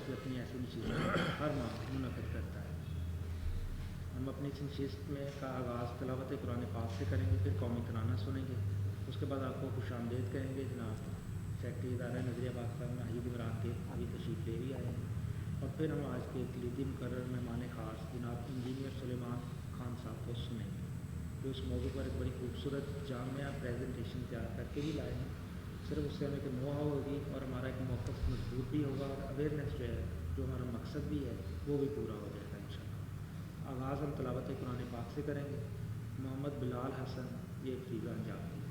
University अपनी ऐसी नशिस्त हर माह मुनक़द करता है। हम अपनी इस नशिस्त में का आगाज़ तिलावत कुरान पाक से करेंगे, फिर कौमी तराना सुनेंगे, उसके बाद आपको खुशामदीद कहेंगे। जनाब सेक्रेटरी इदारा नज़रिया पाकिस्तान नाहिद इमरान के अभी तशरीफ़ ले भी आए हैं। और फिर हम आज के कलीदी मुकर्रर मेहमान ख़ास जनाब इंजीनियर सुलेमान खान साहब को सुनेंगे, जो इस मौजू पर एक बड़ी खूबसूरत जामिया प्रेजेंटेशन तैयार करके भी लाए हैं। सिर्फ उससे हमें एक नो हाउ होगी और हमारा एक मौक़िफ़ मजबूत भी होगा और अवेयरनेस जो है, जो हमारा मकसद भी है, वो भी पूरा हो जाएगा इंशाअल्लाह। आगाज़ हम तिलावत कुरान पाक से करेंगे। मोहम्मद बिलाल हसन ये फरीज़ा अंजाम देंगे।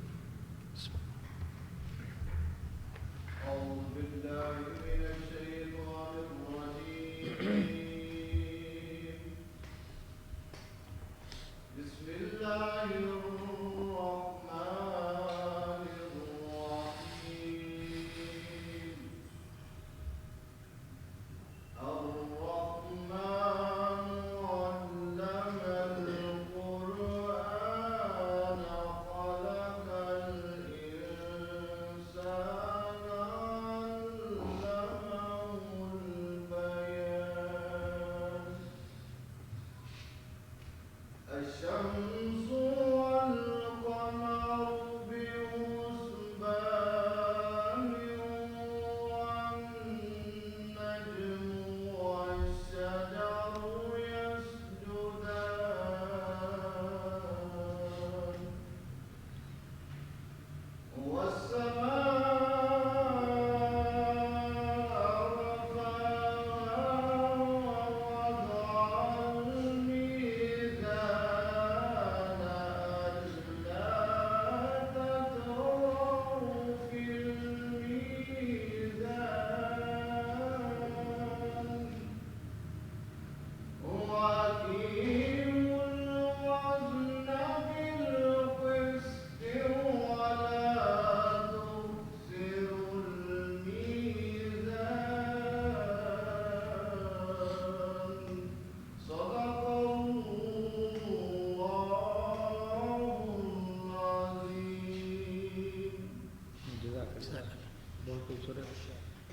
बहुत खूबसूरत।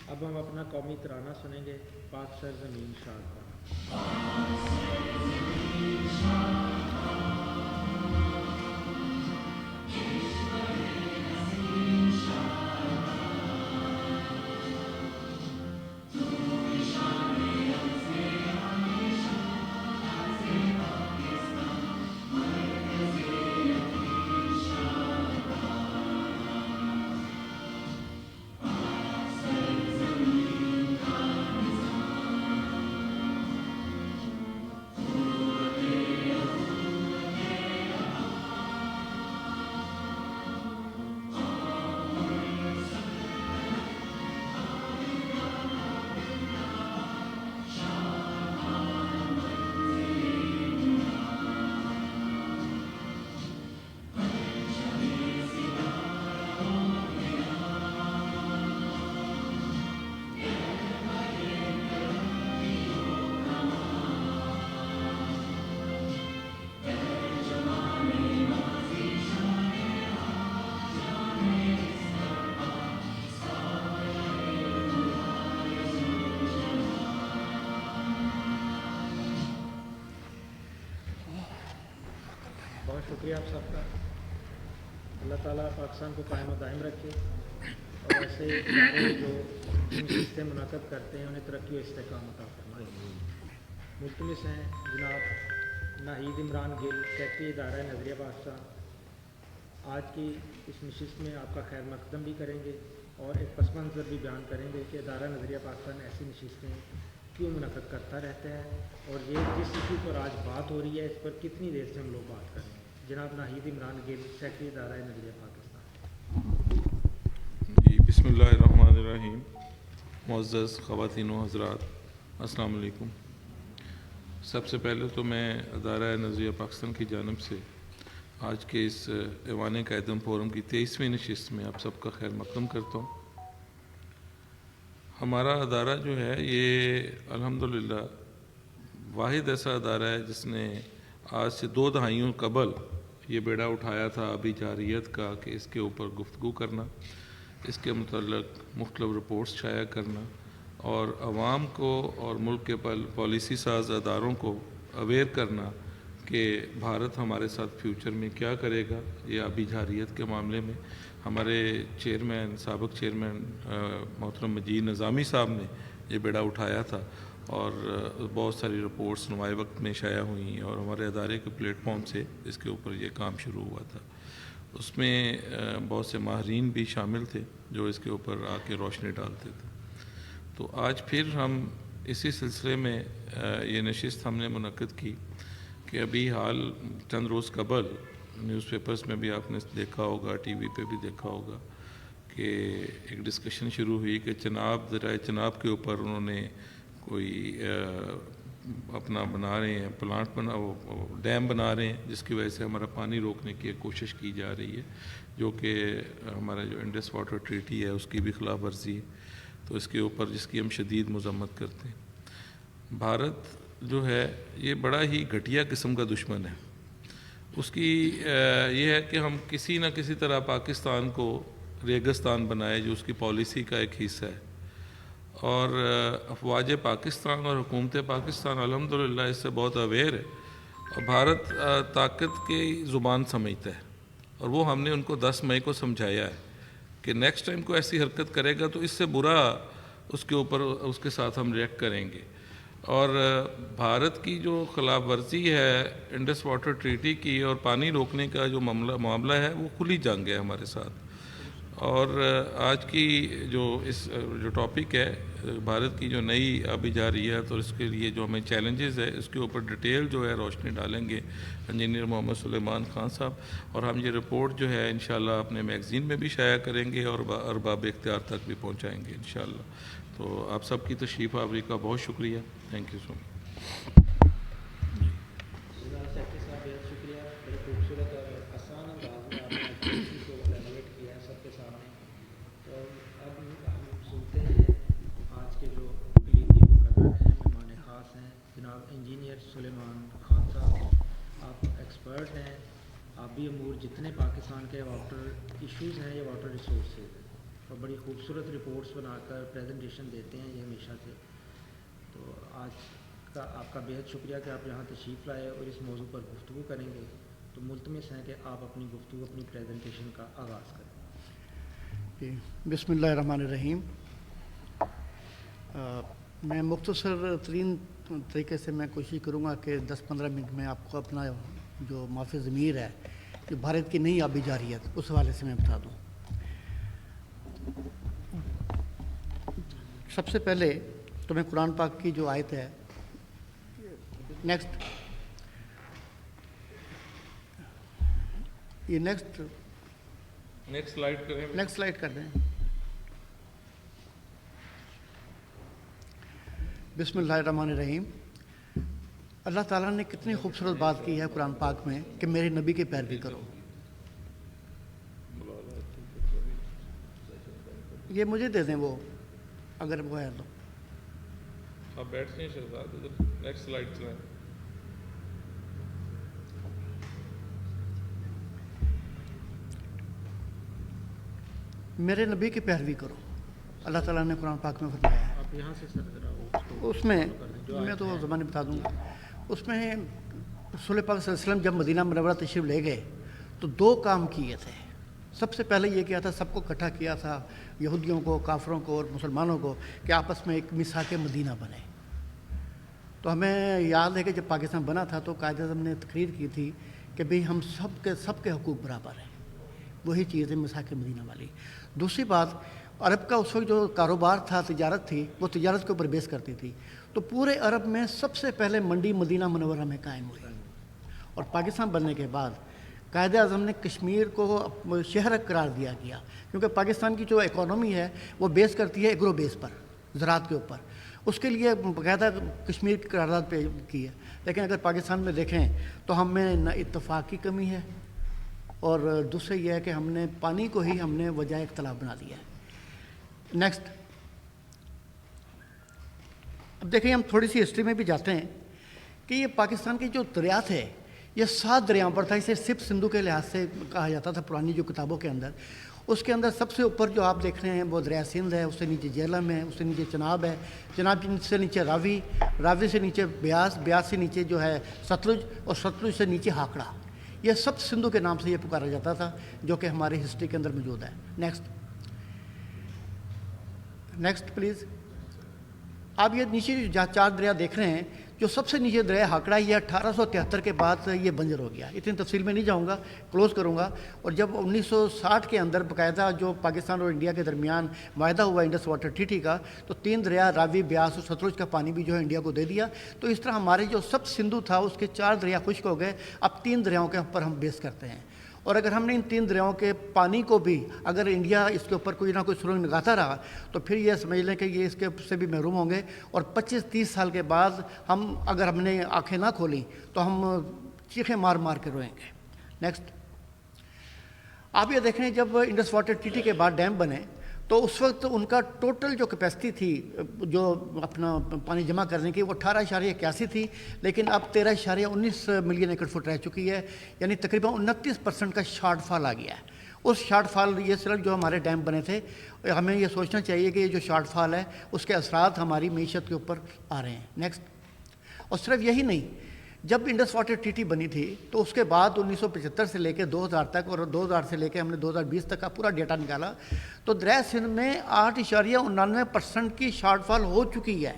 अब हम अपना कौमी तराना सुनेंगे, पाक सरज़मीन शाद का। बहुत शुक्रिया आप सबका। अल्लाह ताला पाकिस्तान को कायम दायम रखे और ऐसे इदारे जो नशिस्तें मुनक़्क़द करते हैं उन्हें तरक्की और इस्तेहकाम अता फरमाए। मुल्तमिस हैं जनाब नाहिद इमरान गिल, सेक्रेटरी इदारा नज़रिया पाकिस्तान, आज की इस नशिस्त में आपका खैर मकदम भी करेंगे और एक पस मंज़र भी बयान करेंगे कि इदारा नज़रिया पाकिस्तान ऐसी नशिस्तें क्यों मुनक़्क़द करता रहता है और ये जिस इशू पर आज बात हो रही है इस पर कितनी देर से हम लोग बात करें। जनाब नाहिद इमरान गिल, सेक्रेटरी इदारा नज़रिया पाकिस्तान। जी बिस्मिल्लाहिर्रहमानिर्रहीम। मुअज़्ज़ज़ ख़वातीन व हज़रात, अस्सलाम वालेकुम। सबसे पहले तो मैं इदारा नज़रिया पाकिस्तान की जानिब से आज के इस ऐवान कायदम फ़ोरम की 23वीं नशिस्त में आप सबका खैर मक़दम करता हूँ। हमारा अदारा जो है ये अल्हम्दुलिल्लाह वाहिद ऐसा अदारा है जिसने आज से 2 दहाइयों कबल ये बेड़ा उठाया था अभी जारियत का कि इसके ऊपर गुफ्तगू करना, इसके मुतल्लिक़ मुख्तलिफ़ रिपोर्ट्स शाया करना اور عوام کو اور ملک کے پالیسی ساز اداروں کو اویئر کرنا کہ بھارت ہمارے ساتھ فیوچر میں کیا کرے گا. یہ آبی جارحیت کے معاملے میں ہمارے چیئرمین سابق چیئرمین محترم مجید نظامی صاحب نے یہ بیڑا اٹھایا تھا اور بہت ساری رپورٹس نمائے وقت میں شائع ہوئیں اور ہمارے ادارے کے پلیٹ فارم سے اس کے اوپر یہ کام شروع ہوا تھا. اس میں بہت سے ماہرین بھی شامل تھے جو اس کے اوپر آ کے روشنی ڈالتے تھے. تو آج پھر ہم اسی سلسلے میں یہ نشست ہم نے منعقد کی کہ ابھی حال چند روز قبل نیوز پیپرز میں بھی آپ نے دیکھا ہوگا, ٹی وی پہ بھی دیکھا ہوگا کہ ایک ڈسکشن شروع ہوئی کہ ذرائع چناب کے اوپر انہوں نے کوئی اپنا بنا رہے ہیں پلانٹ ڈیم بنا رہے ہیں جس کی وجہ سے ہمارا پانی روکنے کی ایک کوشش کی جا رہی ہے, جو کہ ہمارا جو انڈس واٹر ٹریٹی ہے اس کی بھی خلاف ورزی ہے. تو اس کے اوپر جس کی ہم شدید مذمت کرتے ہیں. بھارت جو ہے یہ بڑا ہی گھٹیا قسم کا دشمن ہے. اس کی یہ ہے کہ ہم کسی نہ کسی طرح پاکستان کو ریگستان بنائے جو اس کی پالیسی کا ایک حصہ ہے, اور افواج پاکستان اور حکومت پاکستان الحمدللہ اس سے بہت اویئر ہے اور بھارت طاقت کی زبان سمجھتا ہے. اور وہ ہم نے ان کو 10 مئی کو سمجھایا ہے کہ نیکسٹ ٹائم کو ایسی حرکت کرے گا تو اس سے برا اس کے اوپر اس کے ساتھ ہم ریئیکٹ کریں گے. اور بھارت کی جو خلاف ورزی ہے انڈس واٹر ٹریٹی کی اور پانی روکنے کا جو معاملہ ہے وہ کھلی جنگ ہے ہمارے ساتھ. اور آج کی جو ٹاپک ہے بھارت کی جو نئی آبی جارحیت اور اس کے لیے جو ہمیں چیلنجز ہے اس کے اوپر ڈیٹیل جو ہے روشنی ڈالیں گے انجینئر محمد سلیمان خان صاحب. اور ہم یہ رپورٹ جو ہے انشاءاللہ اپنے میگزین میں بھی شائع کریں گے اور ارباب اختیار تک بھی پہنچائیں گے انشاءاللہ. تو آپ سب کی تشریف آوری کا بہت شکریہ. Thank you so much. Engineer Sulaiman Khan صاحب, آپ ایکسپرٹ ہیں, آبی امور جتنے پاکستان کے واٹر ایشوز ہیں یا واٹر ریسورسز ہیں, اور بڑی خوبصورت رپورٹس بنا کر پریزنٹیشن دیتے ہیں یہ ہمیشہ سے. تو آج کا آپ کا بہت شکریہ کہ آپ یہاں تشریف لائے اور اس موضوع پر گفتگو کریں گے. تو ملتمس ہیں کہ آپ اپنی گفتگو اپنی پریزنٹیشن کا آغاز کریں. بسم اللہ الرحمن الرحیم. میں مختصر ترین طریقے سے میں کوشش کروں گا کہ 10-15 منٹ میں آپ کو اپنا جو معافی ضمیر ہے جو بھارت کی نئی آبی جارحیت اس حوالے سے میں بتا دوں. سب سے پہلے تو میں قرآن پاک کی جو آیت ہے نیکسٹ سلائیڈ کر دیں. بسم اللہ الرحمن الرحیم. اللہ تعالیٰ نے کتنی خوبصورت بات کی ہے قرآن پاک میں کہ میرے نبی کی پیروی کرو. یہ مجھے دے دیں وہ اگر وہ ہے تو. آپ بیٹھ نہیں شہزاد, نیکسٹ سلائیڈ چلائیں. میرے نبی کی پیروی کرو, اللہ تعالیٰ نے قرآن پاک میں فرمایا ہے. آپ یہاں سے اس میں میں تو زبانی بتا دوں گا. اس میں رسول پاک صلی اللہ علیہ وسلم جب مدینہ منورہ تشریف لے گئے تو 2 کام کیے تھے. سب سے پہلے یہ کیا تھا, سب کو اکٹھا کیا تھا, یہودیوں کو, کافروں کو اور مسلمانوں کو, کہ آپس میں ایک میثاق مدینہ بنے. تو ہمیں یاد ہے کہ جب پاکستان بنا تھا تو قائد اعظم نے تقریر کی تھی کہ بھئی ہم سب کے حقوق برابر ہیں. وہی چیز ہے میثاق مدینہ والی. دوسری بات, عرب کا اس وقت جو کاروبار تھا, تجارت تھی, وہ تجارت کے اوپر بیس کرتی تھی. تو پورے عرب میں سب سے پہلے منڈی مدینہ منورہ میں قائم ہوئی. اور پاکستان بننے کے بعد قائد اعظم نے کشمیر کو شہر قرار دیا گیا, کیونکہ پاکستان کی جو اکانومی ہے وہ بیس کرتی ہے ایگرو بیس پر, زراعت کے اوپر. اس کے لیے باقاعدہ کشمیر کی قرارداد پہ کی ہے. لیکن اگر پاکستان میں دیکھیں تو ہم میں نہ اتفاق کی کمی ہے, اور دوسرے یہ ہے کہ ہم نے پانی کو ہی ہم نے وجہ اختلاف بنا دیا ہے. نیکسٹ. اب دیکھیں ہم تھوڑی سی ہسٹری میں بھی جاتے ہیں کہ یہ پاکستان کے جو دریا تھے یہ 7 دریاؤں پر تھا. اسے سپ سندھو کے لحاظ سے کہا جاتا تھا پرانی جو کتابوں کے اندر. اس کے اندر سب سے اوپر جو آپ دیکھ رہے ہیں وہ دریا سندھ ہے، اس سے نیچے جہلم ہے، اس سے نیچے چناب ہے، چناب سے نیچے راوی، راوی سے نیچے بیاس، بیاس سے نیچے جو ہے ستلج، اور ستلج سے نیچے ہاکڑا. یہ سب سندھو کے نام سے یہ پکارا جاتا تھا، جو کہ ہماری ہسٹری کے اندر موجود ہے. Next please. آپ یہ نیچے چار دریا دیکھ رہے ہیں، جو سب سے نیچے دریا ہاکڑا، یہ 1873 کے بعد یہ بنجر ہو گیا. اتنی تفصیل میں نہیں جاؤں گا، کلوز کروں گا. اور جب 1960 کے اندر باقاعدہ جو پاکستان اور انڈیا کے درمیان معاہدہ ہوا انڈس واٹر ٹریٹی کا، تو 3 دریا راوی، بیاس اور ستلج کا پانی بھی جو ہے انڈیا کو دے دیا. تو اس طرح ہمارے جو سب سندھو تھا اس کے 4 دریا خشک ہو گئے. اب 3 دریاؤں کے اوپر ہم بیس کرتے ہیں. اور اگر ہم نے ان 3 دریاؤں کے پانی کو بھی اگر انڈیا اس کے اوپر کوئی نہ کوئی سرنگ لگاتا رہا تو پھر یہ سمجھ لیں کہ یہ اس کے سے بھی محروم ہوں گے. اور 25-30 سال کے بعد اگر ہم نے آنکھیں نہ کھولیں تو ہم چیخیں مار مار کے روئیں گے. نیکسٹ. آپ یہ دیکھیں جب انڈس واٹر ٹریٹی کے بعد ڈیم بنے تو اس وقت ان کا ٹوٹل جو کیپیسٹی تھی جو اپنا پانی جمع کرنے کی وہ 18.81 تھی، لیکن اب 13.19 ملین ایکڑ فٹ رہ چکی ہے. یعنی تقریباً 29% کا شارٹ فال آ گیا ہے. اس شارٹ فال یہ صرف جو ہمارے ڈیم بنے تھے، ہمیں یہ سوچنا چاہیے کہ یہ جو شارٹ فال ہے اس کے اثرات ہماری معیشت کے اوپر آ رہے ہیں. نیکسٹ. اور صرف یہی نہیں، جب انڈس واٹر ٹریٹی بنی تھی تو اس کے بعد 1975 سے لے کے 2000 تک، اور 2000 سے لے کے ہم نے 2020 تک کا پورا ڈیٹا نکالا، تو دریا سندھ میں 8.99% کی شارٹ فال ہو چکی ہے.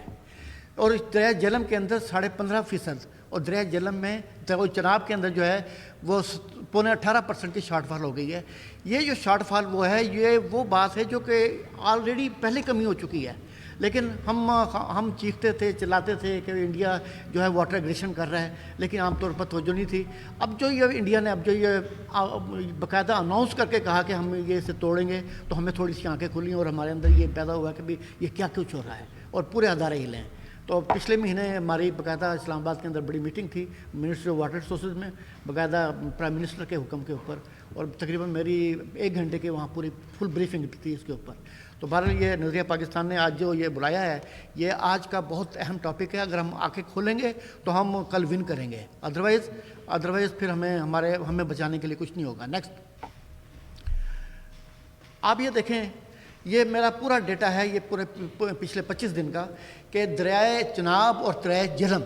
اور دریا جہلم کے اندر 15.5%، اور دریا جہلم میں چناب کے اندر جو ہے وہ 18.25% کی شارٹ فال ہو گئی ہے. یہ جو شارٹ فال وہ ہے، یہ وہ بات ہے جو کہ آلریڈی پہلے کمی ہو چکی ہے. لیکن ہم چیختے تھے، چلاتے تھے کہ انڈیا جو ہے واٹر ایگریشن کر رہا ہے، لیکن عام طور پر توجہ نہیں تھی. اب جو یہ انڈیا نے اب جو یہ باقاعدہ اناؤنس کر کے کہا کہ ہم یہ اسے توڑیں گے، تو ہمیں تھوڑی سی آنکھیں کھلیں اور ہمارے اندر یہ پیدا ہوا کہ بھی یہ کیا کچھ ہو رہا ہے، اور پورے ادارے ہلے ہیں. تو پچھلے مہینے ہماری باقاعدہ اسلام آباد کے اندر بڑی میٹنگ تھی منسٹری آف واٹر ریسورسز میں، باقاعدہ پرائم منسٹر کے حکم کے اوپر، اور تقریباً میری 1 گھنٹے کی وہاں پوری فل بریفنگ تھی اس کے اوپر. تو بہرحال یہ نظریہ پاکستان نے آج جو یہ بلایا ہے، یہ آج کا بہت اہم ٹاپک ہے. اگر ہم آنکھیں کھولیں گے تو ہم کل ون کریں گے، ادروائز پھر ہمیں بچانے کے لیے کچھ نہیں ہوگا. نیکسٹ. آپ یہ دیکھیں، یہ میرا پورا ڈیٹا ہے، یہ پورے پچھلے 25 دن کا، کہ دریائے چناب اور دریائے جہلم.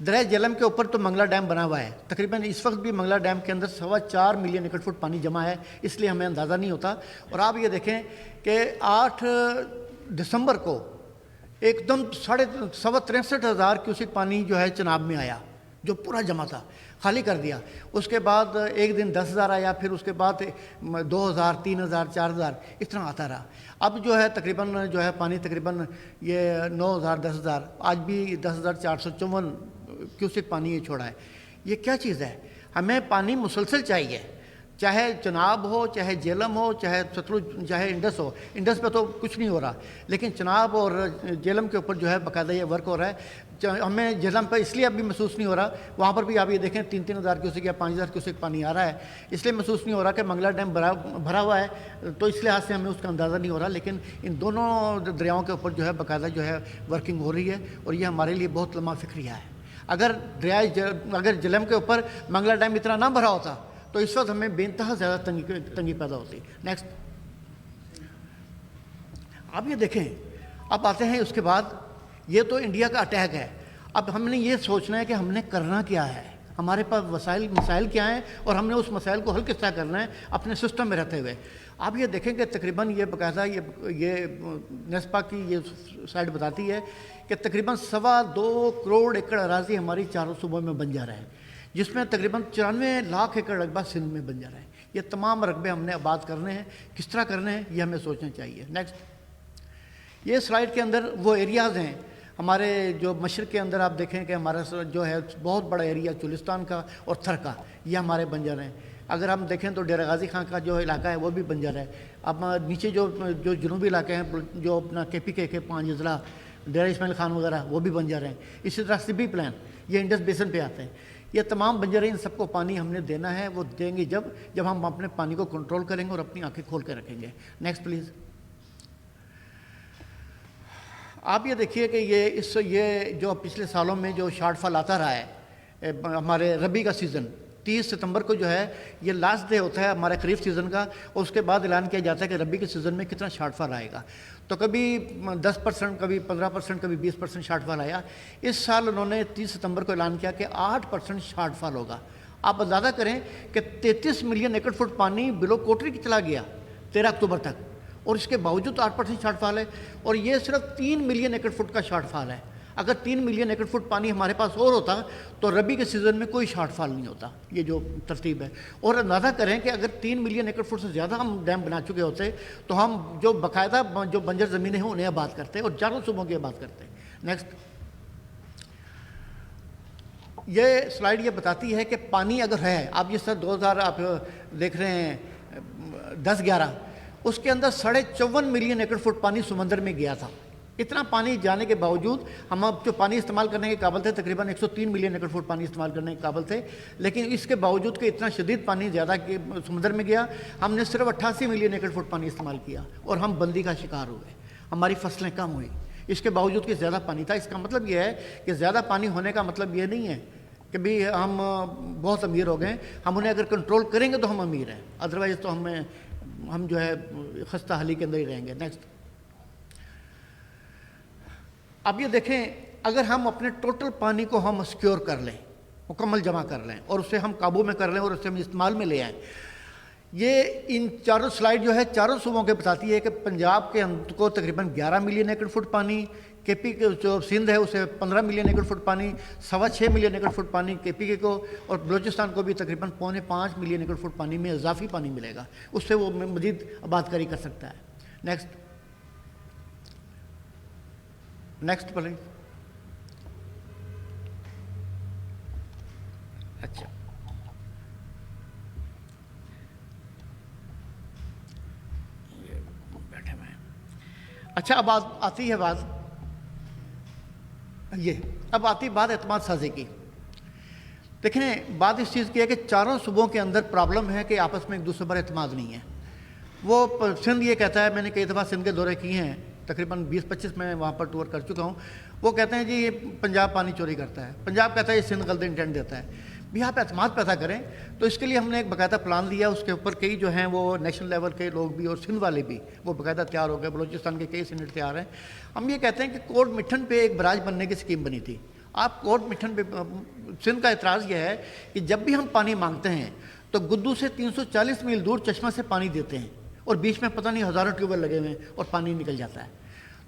دریائے جہلم کے اوپر تو منگلا ڈیم بنا ہوا ہے. تقریباً اس وقت بھی منگلا ڈیم کے اندر 4.25 ملین ایکڑ فٹ پانی جمع ہے، اس لیے ہمیں اندازہ نہیں ہوتا. اور آپ یہ دیکھیں کہ 8 دسمبر کو ایک دم 63,500 کیوسک پانی جو ہے چناب میں آیا، جو پورا جمع تھا، خالی کر دیا. اس کے بعد ایک دن 10,000 آیا، پھر اس کے بعد 2,000 3,000 4,000 اس طرح آتا رہا. اب جو ہے تقریباً جو ہے پانی تقریباً یہ 9,000 10,000، آج بھی 10,454 کیوسک پانی یہ چھوڑا ہے. یہ کیا چیز ہے؟ ہمیں پانی مسلسل چاہیے، چاہے چناب ہو، چاہے جہلم ہو، چاہے ستلج، چاہے انڈس ہو. انڈس پہ تو کچھ نہیں ہو رہا، لیکن چناب اور جہلم کے اوپر جو ہے باقاعدہ یہ ورک ہو رہا ہے. ہمیں جہلم پہ اس لیے ابھی محسوس نہیں ہو رہا، وہاں پر بھی آپ یہ دیکھیں 3,000 کیوسک یا 5,000 کیوسک پانی آ رہا ہے. اس لیے محسوس نہیں ہو رہا کہ منگلا ڈیم بھرا ہوا ہے، تو اس لحاظ سے ہمیں اس کا اندازہ نہیں ہو رہا. لیکن ان دونوں دریاؤں کے اوپر جو ہے باقاعدہ جو ہے ورکنگ ہو رہی ہے، اور یہ ہمارے لیے بہت لمحہ فکریہ ہے. اگر جہلم کے اوپر منگلا ڈیم اتنا نہ بھرا ہوتا تو اس وقت ہمیں بے انتہا زیادہ تنگی پیدا ہوتی. نیکسٹ. آپ یہ دیکھیں، اب آتے ہیں اس کے بعد، یہ تو انڈیا کا اٹیک ہے. اب ہم نے یہ سوچنا ہے کہ ہم نے کرنا کیا ہے، ہمارے پاس مسائل کیا ہیں، اور ہم نے اس مسائل کو حل کس طرح کرنا ہے اپنے سسٹم میں رہتے ہوئے. آپ یہ دیکھیں کہ تقریباً یہ باقاعدہ یہ نیسپا کی یہ سائٹ بتاتی ہے کہ تقریباً 2.25 کروڑ ایکڑ اراضی ہماری چاروں صوبوں میں بن جا رہا ہے، جس میں تقریباً 94 لاکھ ایکڑ رقبہ سندھ میں بن جا رہا ہے. یہ تمام رقبے ہم نے آباد کرنے ہیں، کس طرح کرنے ہیں یہ ہمیں سوچنا چاہیے. نیکسٹ. یہ سلائڈ کے اندر وہ ایریاز ہیں ہمارے جو مشرق کے اندر، آپ دیکھیں کہ ہمارا جو ہے بہت بڑا ایریا چولستان کا اور تھر کا، یہ ہمارے بن جا رہے ہیں. اگر ہم دیکھیں تو ڈیرہ غازی خان کا جو علاقہ ہے وہ بھی بن جا رہا ہے. اب نیچے جو جنوبی علاقے ہیں، جو اپنا KPK کے 5 اضلاع، ڈیرہ اسماعیل خان وغیرہ، وہ بھی بن جا رہے ہیں. اسی طرح سبی پلان، یہ انڈس بیسن پہ آتے ہیں. یہ تمام بن جا رہے ہیں. ان سب کو پانی ہم نے دینا ہے، وہ دیں گے جب ہم اپنے پانی کو کنٹرول کریں گے اور اپنی آنکھیں کھول کے رکھیں گے. Next please. آپ یہ دیکھیے کہ یہ جو پچھلے سالوں میں جو شارٹ فال آتا رہا ہے، ہمارے ربی کا سیزن 30 सितंबर को जो है ये लास्ट डे होता है हमारे खरीफ सीज़न का, और उसके बाद ऐलान किया जाता है कि रबी के सीज़न में कितना शॉर्टफॉल आएगा। तो कभी 10%, कभी 15%, कभी 20% शॉर्टफॉल आया। इस साल उन्होंने 30 सितंबर को ऐलान किया कि 8% शॉर्टफॉल होगा। आप अंदाज़ा करें कि 33 मिलियन एकड़ फुट पानी बिलो कोटरी की चला गया 13 अक्टूबर तक, और इसके बावजूद 8% शॉर्टफॉल है। और ये सिर्फ 3 मिलियन एकड़ फुट का शॉर्टफॉल है। अगर 3 मिलियन एकड़ फुट पानी हमारे पास और होता तो रबी के सीज़न में कोई शॉर्टफॉल नहीं होता। ये जो तरतीब है, और अंदाज़ा करें कि अगर 3 मिलियन एकड़ फुट से ज़्यादा हम डैम बना चुके होते तो हम जो बाकायदा जो बंजर ज़मीनें हैं उन्हें आबाद करते और चारों सूबों की आबाद करते। नेक्स्ट, ये स्लाइड ये बताती है कि पानी अगर है, आप जिस तरह 2000 आप देख रहे हैं 10-11, उसके अंदर 54.5 मिलियन एकड़ फुट पानी समंदर में गया था। इतना पानी जाने के बावजूद हम अब जो पानी इस्तेमाल करने के काबिल थे, तकरीबन 103 मिलियन एकड़ फुट पानी इस्तेमाल करने के काबिल थे, लेकिन इसके बावजूद कि इतना शदीद पानी ज़्यादा के समुद्र में गया, हमने सिर्फ 88 मिलियन एकड़ फुट पानी इस्तेमाल किया और हम बंदी का शिकार हुए, हमारी फसलें कम हुई, इसके बावजूद कि ज़्यादा पानी था। इसका मतलब यह है कि ज़्यादा पानी होने का मतलब ये नहीं है कि भी हम बहुत अमीर हो गए। हम उन्हें अगर कंट्रोल करेंगे तो हम अमीर हैं, अदरवाइज़ तो हम जो है खस्ता हाली के अंदर ही रहेंगे। नेक्स्ट, अब ये देखें, अगर हम अपने टोटल पानी को हम सिक्योर कर लें, मुकम्मल जमा कर लें और उसे हम काबू में कर लें और उसे हम इस्तेमाल में ले आएँ। ये इन चारों स्लाइड जो है चारों सूबों के बताती है कि पंजाब के को तकरीबन 11 मिलियन एकड़ फुट पानी, केपी के जो सिंध है उसे 15 मिलियन एकड़ फुट पानी, 6.25 मिलियन एकड़ फुट पानी केपी के को, और बलूचिस्तान को भी तकरीबन 5.25 मिलियन एकड़ फुट पानी में इजाफी पानी मिलेगा, उससे वो मज़ीद आबादकारी कर सकता है। Next please. अच्छा, ये बैठे हुए हैं। अच्छा, अब आती है बात एतमाद साजी की। देखें, बात इस चीज़ की है कि चारों सूबों के अंदर प्रॉब्लम है कि आपस में एक दूसरे पर एतमाद नहीं है। वो सिंध ये कहता है, मैंने कई दफ़ा सिंध के दौरे किए हैं, तकरीबन 20-25 में वहाँ पर टूर कर चुका हूँ। वो कहते हैं जी ये पंजाब पानी चोरी करता है, पंजाब कहता है ये सिंध गलत इंटेंट देता है। भी आप एतमाद पैदा करें तो इसके लिए हमने एक बाकायदा प्लान लिया, उसके ऊपर कई जो हैं वो नेशनल लेवल के लोग भी और सिंध वाले भी वो बाकायदा तैयार हो गए, बलूचिस्तान के कई सीनेट तैयार हैं। हम ये कहते हैं कि कोट मिठन पे एक बराज बनने की स्कीम बनी थी। आप कोट मिठन पे, सिंध का एतराज़ यह है कि जब भी हम पानी मांगते हैं तो गुद्दू से 340 मील दूर चश्मा से पानी देते हैं और बीच में पता नहीं हज़ारों ट्यूबवेल लगे हुए हैं और पानी निकल जाता है।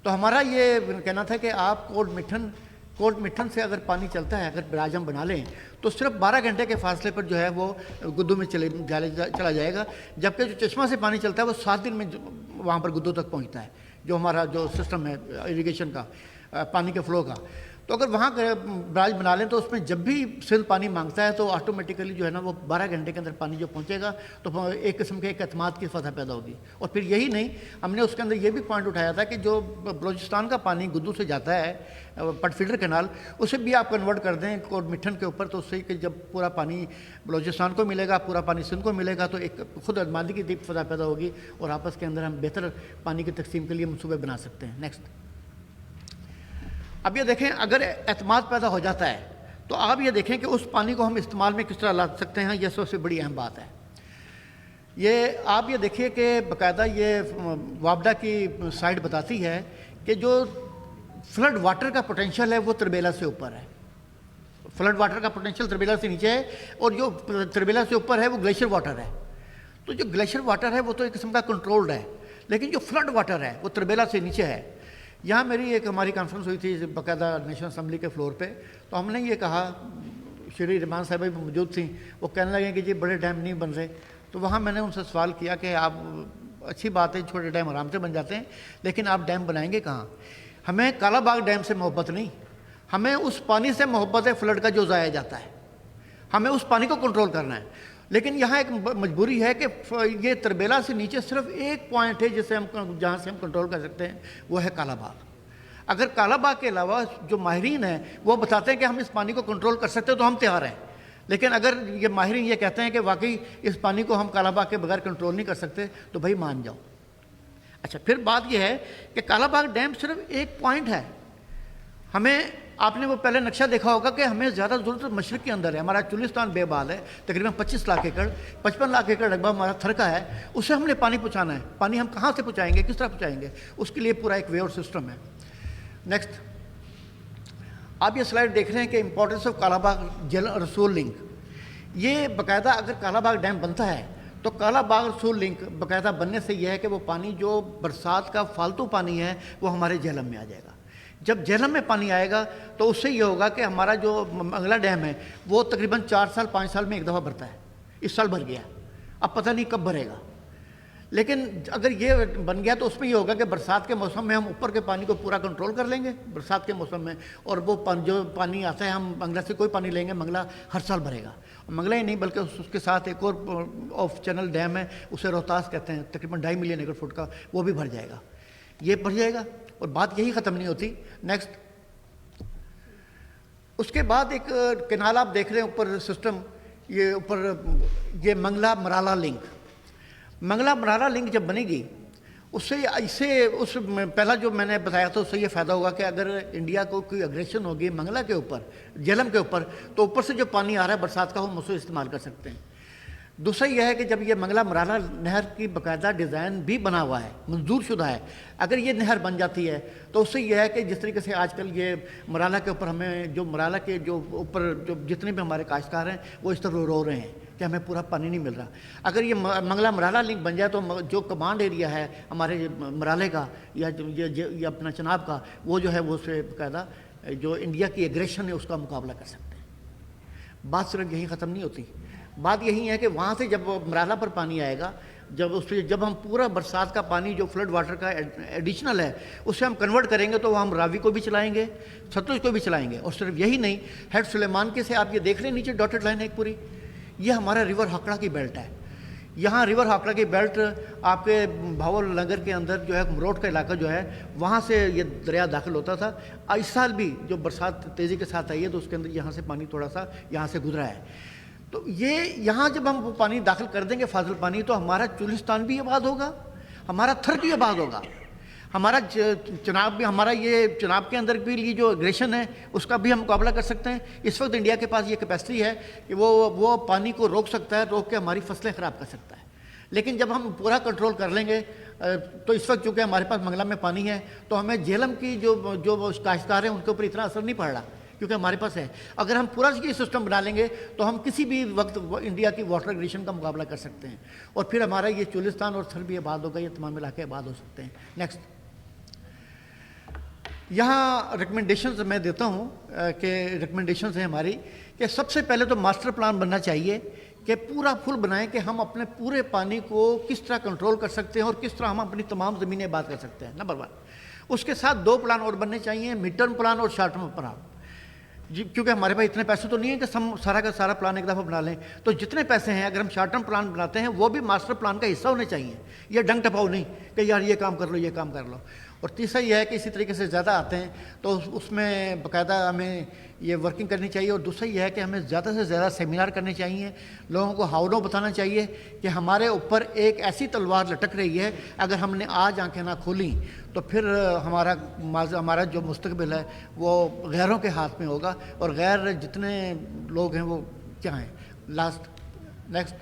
तो हमारा ये कहना था कि आप कोट मिठन से अगर पानी चलता है, अगर बराज हम बना लें तो सिर्फ 12 घंटे के फासले पर जो है वो गुद्दू में चला जाएगा, जबकि जो चश्मा से पानी चलता है वो 7 दिन में वहाँ पर गुद्दू तक पहुँचता है, जो हमारा जो सिस्टम है इरिगेशन का, पानी के फ्लो का। तो अगर वहाँ बराज बना लें तो उसमें जब भी सिंध पानी मांगता है तो ऑटोमेटिकली जो है ना वो 12 घंटे के अंदर पानी जो पहुँचेगा तो एक किस्म के एक एतमाद की फतह पैदा होगी। और फिर यही नहीं, हमने उसके अंदर ये भी पॉइंट उठाया था कि जो बलूचिस्तान का पानी गुद्दू से जाता है पटफिल्टर कैनाल, उसे भी आप कन्वर्ट कर दें कोट मिठन के ऊपर, तो उससे कि जब पूरा पानी बलूचिस्तान को मिलेगा, पूरा पानी सिंध को मिलेगा, तो एक खुद एतमादी की फतह पैदा होगी और आपस के अंदर हम बेहतर पानी की तकसीम के लिए मनसूबे बना सकते हैं। नेक्स्ट, अब ये देखें, अगर एतमाद पैदा हो जाता है तो आप ये देखें कि उस पानी को हम इस्तेमाल में किस तरह ला सकते हैं। यह सबसे बड़ी अहम बात है। ये आप ये देखिए कि बाकायदा ये वापडा की साइट बताती है कि जो फ्लड वाटर का पोटेंशियल है वो तरबेला से ऊपर है। फ्लड वाटर का पोटेंशियल तरबेला से नीचे है और जो तरबेला से ऊपर है वो ग्लेशियर वाटर है। तो जो ग्लेशियर वाटर है वो तो एक किस्म का कंट्रोल्ड है, लेकिन जो फ्लड वाटर है वो तरबेला से नीचे है। यहाँ मेरी एक हमारी कॉन्फ्रेंस हुई थी बाकायदा नेशनल असम्बली के फ्लोर पे, तो हमने ये कहा, श्री रहमान साहब भी मौजूद थी, वो कहने लगे कि जी बड़े डैम नहीं बन रहे। तो वहाँ मैंने उनसे सवाल किया कि आप अच्छी बात है, छोटे डैम आराम से बन जाते हैं, लेकिन आप डैम बनाएंगे कहाँ? हमें कालाबाग डैम से मोहब्बत नहीं, हमें उस पानी से मोहब्बत है फ्लड का जो ज़ाया जाता है, हमें उस पानी को कंट्रोल करना है। लेकिन यहाँ एक मजबूरी है कि ये तरबेला से नीचे सिर्फ एक पॉइंट है जिसे हम जहाँ से हम कंट्रोल कर सकते हैं, वो है कालाबाग। अगर कालाबाग के अलावा जो माहिरीन हैं वो बताते हैं कि हम इस पानी को कंट्रोल कर सकते हैं तो हम तैयार हैं, लेकिन अगर ये माहिरीन ये कहते हैं कि वाकई इस पानी को हम कालाबाग के बगैर कंट्रोल नहीं कर सकते तो भाई मान जाओ। अच्छा, फिर बात यह है कि कालाबाग डैम सिर्फ एक पॉइंट है, हमें आपने वो पहले नक्शा देखा होगा कि हमें ज़्यादा ज़रूरत मशरक़ के अंदर है। हमारा चुलिस्तान बेबाल है, तकरीबन 25 लाख एकड़, 55 लाख एकड़ रकबा हमारा थर का है, उसे हमने पानी पहुँचाना है। पानी हम कहाँ से पहुँचाएंगे, किस तरह पहुँचाएंगे, उसके लिए पूरा एक वे और सिस्टम है। नेक्स्ट, आप ये स्लाइड देख रहे हैं कि इंपॉर्टेंस ऑफ कालाबाग जेल रसूल लिंक। ये बाकायदा अगर कालाबाग डैम बनता है तो कालाबाग रसूल लिंक बाकायदा बनने से यह है कि वो पानी जो बरसात का फालतू पानी है वो हमारे झेलम में आ जाएगा। जब झेलम में पानी आएगा तो उससे ये होगा कि हमारा जो मंगला डैम है वो तकरीबन 4 साल 5 साल में एक दफ़ा भरता है। इस साल भर गया, अब पता नहीं कब भरेगा। लेकिन अगर ये बन गया तो उसमें ये होगा कि बरसात के मौसम में हम ऊपर के पानी को पूरा कंट्रोल कर लेंगे बरसात के मौसम में, और वो जो पानी आता है हम मंगला से कोई पानी लेंगे, मंगला हर साल भरेगा। मंगला ही नहीं बल्कि उसके साथ एक और ऑफ चैनल डैम है, उसे रोहतास कहते हैं, तकरीबन 2.5 मिलियन एकड़ फुट का, वो भी भर जाएगा। ये भर जाएगा और बात यही ख़त्म नहीं होती। नेक्स्ट, उसके बाद एक कैनाल आप देख रहे हैं ऊपर सिस्टम, ये ऊपर ये मंगला मराला लिंक। मंगला मराला लिंक जब बनेगी उससे इससे उस पहला जो मैंने बताया था उससे ये फ़ायदा होगा कि अगर इंडिया को कोई अग्रेशन होगी मंगला के ऊपर, झेलम के ऊपर, तो ऊपर से जो पानी आ रहा है बरसात का हम उसे इस्तेमाल कर सकते हैं। दूसरा यह है कि जब ये मंगला मराला नहर की बाकायदा डिज़ाइन भी बना हुआ है, मंजूर शुदा है, अगर ये नहर बन जाती है तो उससे यह है कि जिस तरीके से आजकल ये मराला के ऊपर हमें जो मराला के जो ऊपर जो जितने भी हमारे काश्तकार हैं वो इस तरह रो रहे हैं कि हमें पूरा पानी नहीं मिल रहा। अगर ये मंगला मराला लिंक बन जाए तो जो कमांड एरिया है हमारे मराले का या ये अपना चनाब का, वो जो है वो उससे बाकायदा जो इंडिया की एग्रेशन है उसका मुकाबला कर सकते हैं। बात सिर्फ यही ख़त्म नहीं होती, बात यही है कि वहाँ से जब मराला पर पानी आएगा, जब हम पूरा बरसात का पानी जो फ्लड वाटर का एडिशनल है उसे हम कन्वर्ट करेंगे तो हम रावी को भी चलाएंगे, सतलुज को भी चलाएंगे। और सिर्फ यही नहीं, हेड सुलेमान के से आप ये देख रहे हैं नीचे डॉटेड लाइन है एक पूरी, ये हमारा रिवर हाकड़ा की बेल्ट है। यहाँ रिवर हाकड़ा की बेल्ट आपके भावल नगर के अंदर जो है मरोट का इलाका जो है वहाँ से ये दरिया दाखिल होता था। इस साल भी जो बरसात तेज़ी के साथ आई है तो उसके अंदर यहाँ से पानी थोड़ा सा यहाँ से गुजरा है। तो ये यहाँ जब हम वो पानी दाखिल कर देंगे फाजिल पानी, तो हमारा चुलिस्तान भी आबाद होगा, हमारा थर भी आबाद होगा, हमारा चनाब भी, हमारा ये चनाब के अंदर भी ये जो एग्रेशन है उसका भी हम मुकाबला कर सकते हैं। इस वक्त इंडिया के पास ये कैपेसिटी है कि वो पानी को रोक सकता है, रोक के हमारी फसलें ख़राब कर सकता है। लेकिन जब हम पूरा कंट्रोल कर लेंगे तो इस वक्त चूँकि हमारे पास मंगला में पानी है तो हमें झेलम की जो काश्तकार हैं उनके ऊपर इतना असर नहीं पड़ रहा क्योंकि हमारे पास है। अगर हम पूरा ये सिस्टम बना लेंगे तो हम किसी भी वक्त इंडिया की वाटर एग्रेशन का मुकाबला कर सकते हैं और फिर हमारा ये चुलिस्तान और थर भी आबाद होगा, ये तमाम इलाके आबाद हो सकते हैं। नेक्स्ट, यहाँ रिकमेंडेशंस मैं देता हूँ कि रिकमेंडेशंस हैं हमारी कि सबसे पहले तो मास्टर प्लान बनना चाहिए कि पूरा फुल बनाएं कि हम अपने पूरे पानी को किस तरह कंट्रोल कर सकते हैं और किस तरह हम अपनी तमाम ज़मीनें आबाद कर सकते हैं, नंबर 1। उसके साथ 2 प्लान और बनने चाहिए, मिड टर्म प्लान और शॉर्ट टर्म प्लान। जी, क्योंकि हमारे पास इतने पैसे तो नहीं है कि हम सारा का सारा प्लान एक दफ़ा बना लें, तो जितने पैसे हैं अगर हम शॉर्ट टर्म प्लान बनाते हैं वो भी मास्टर प्लान का हिस्सा होने चाहिए। ये डंग टपाओ नहीं कि यार ये काम कर लो, ये काम कर लो। और तीसरा ये है कि इसी तरीके से ज़्यादा आते हैं तो उसमें बाकायदा हमें ये वर्किंग करनी चाहिए। और दूसरा ये है कि हमें ज़्यादा से ज़्यादा सेमिनार करने चाहिए, लोगों को हाउडों बताना चाहिए कि हमारे ऊपर एक ऐसी तलवार लटक रही है, अगर हमने आज आंखें ना खोली तो फिर हमारा जो मुस्तकबिल है वो गैरों के हाथ में होगा और गैर जितने लोग हैं वो क्या हैं। नेक्स्ट,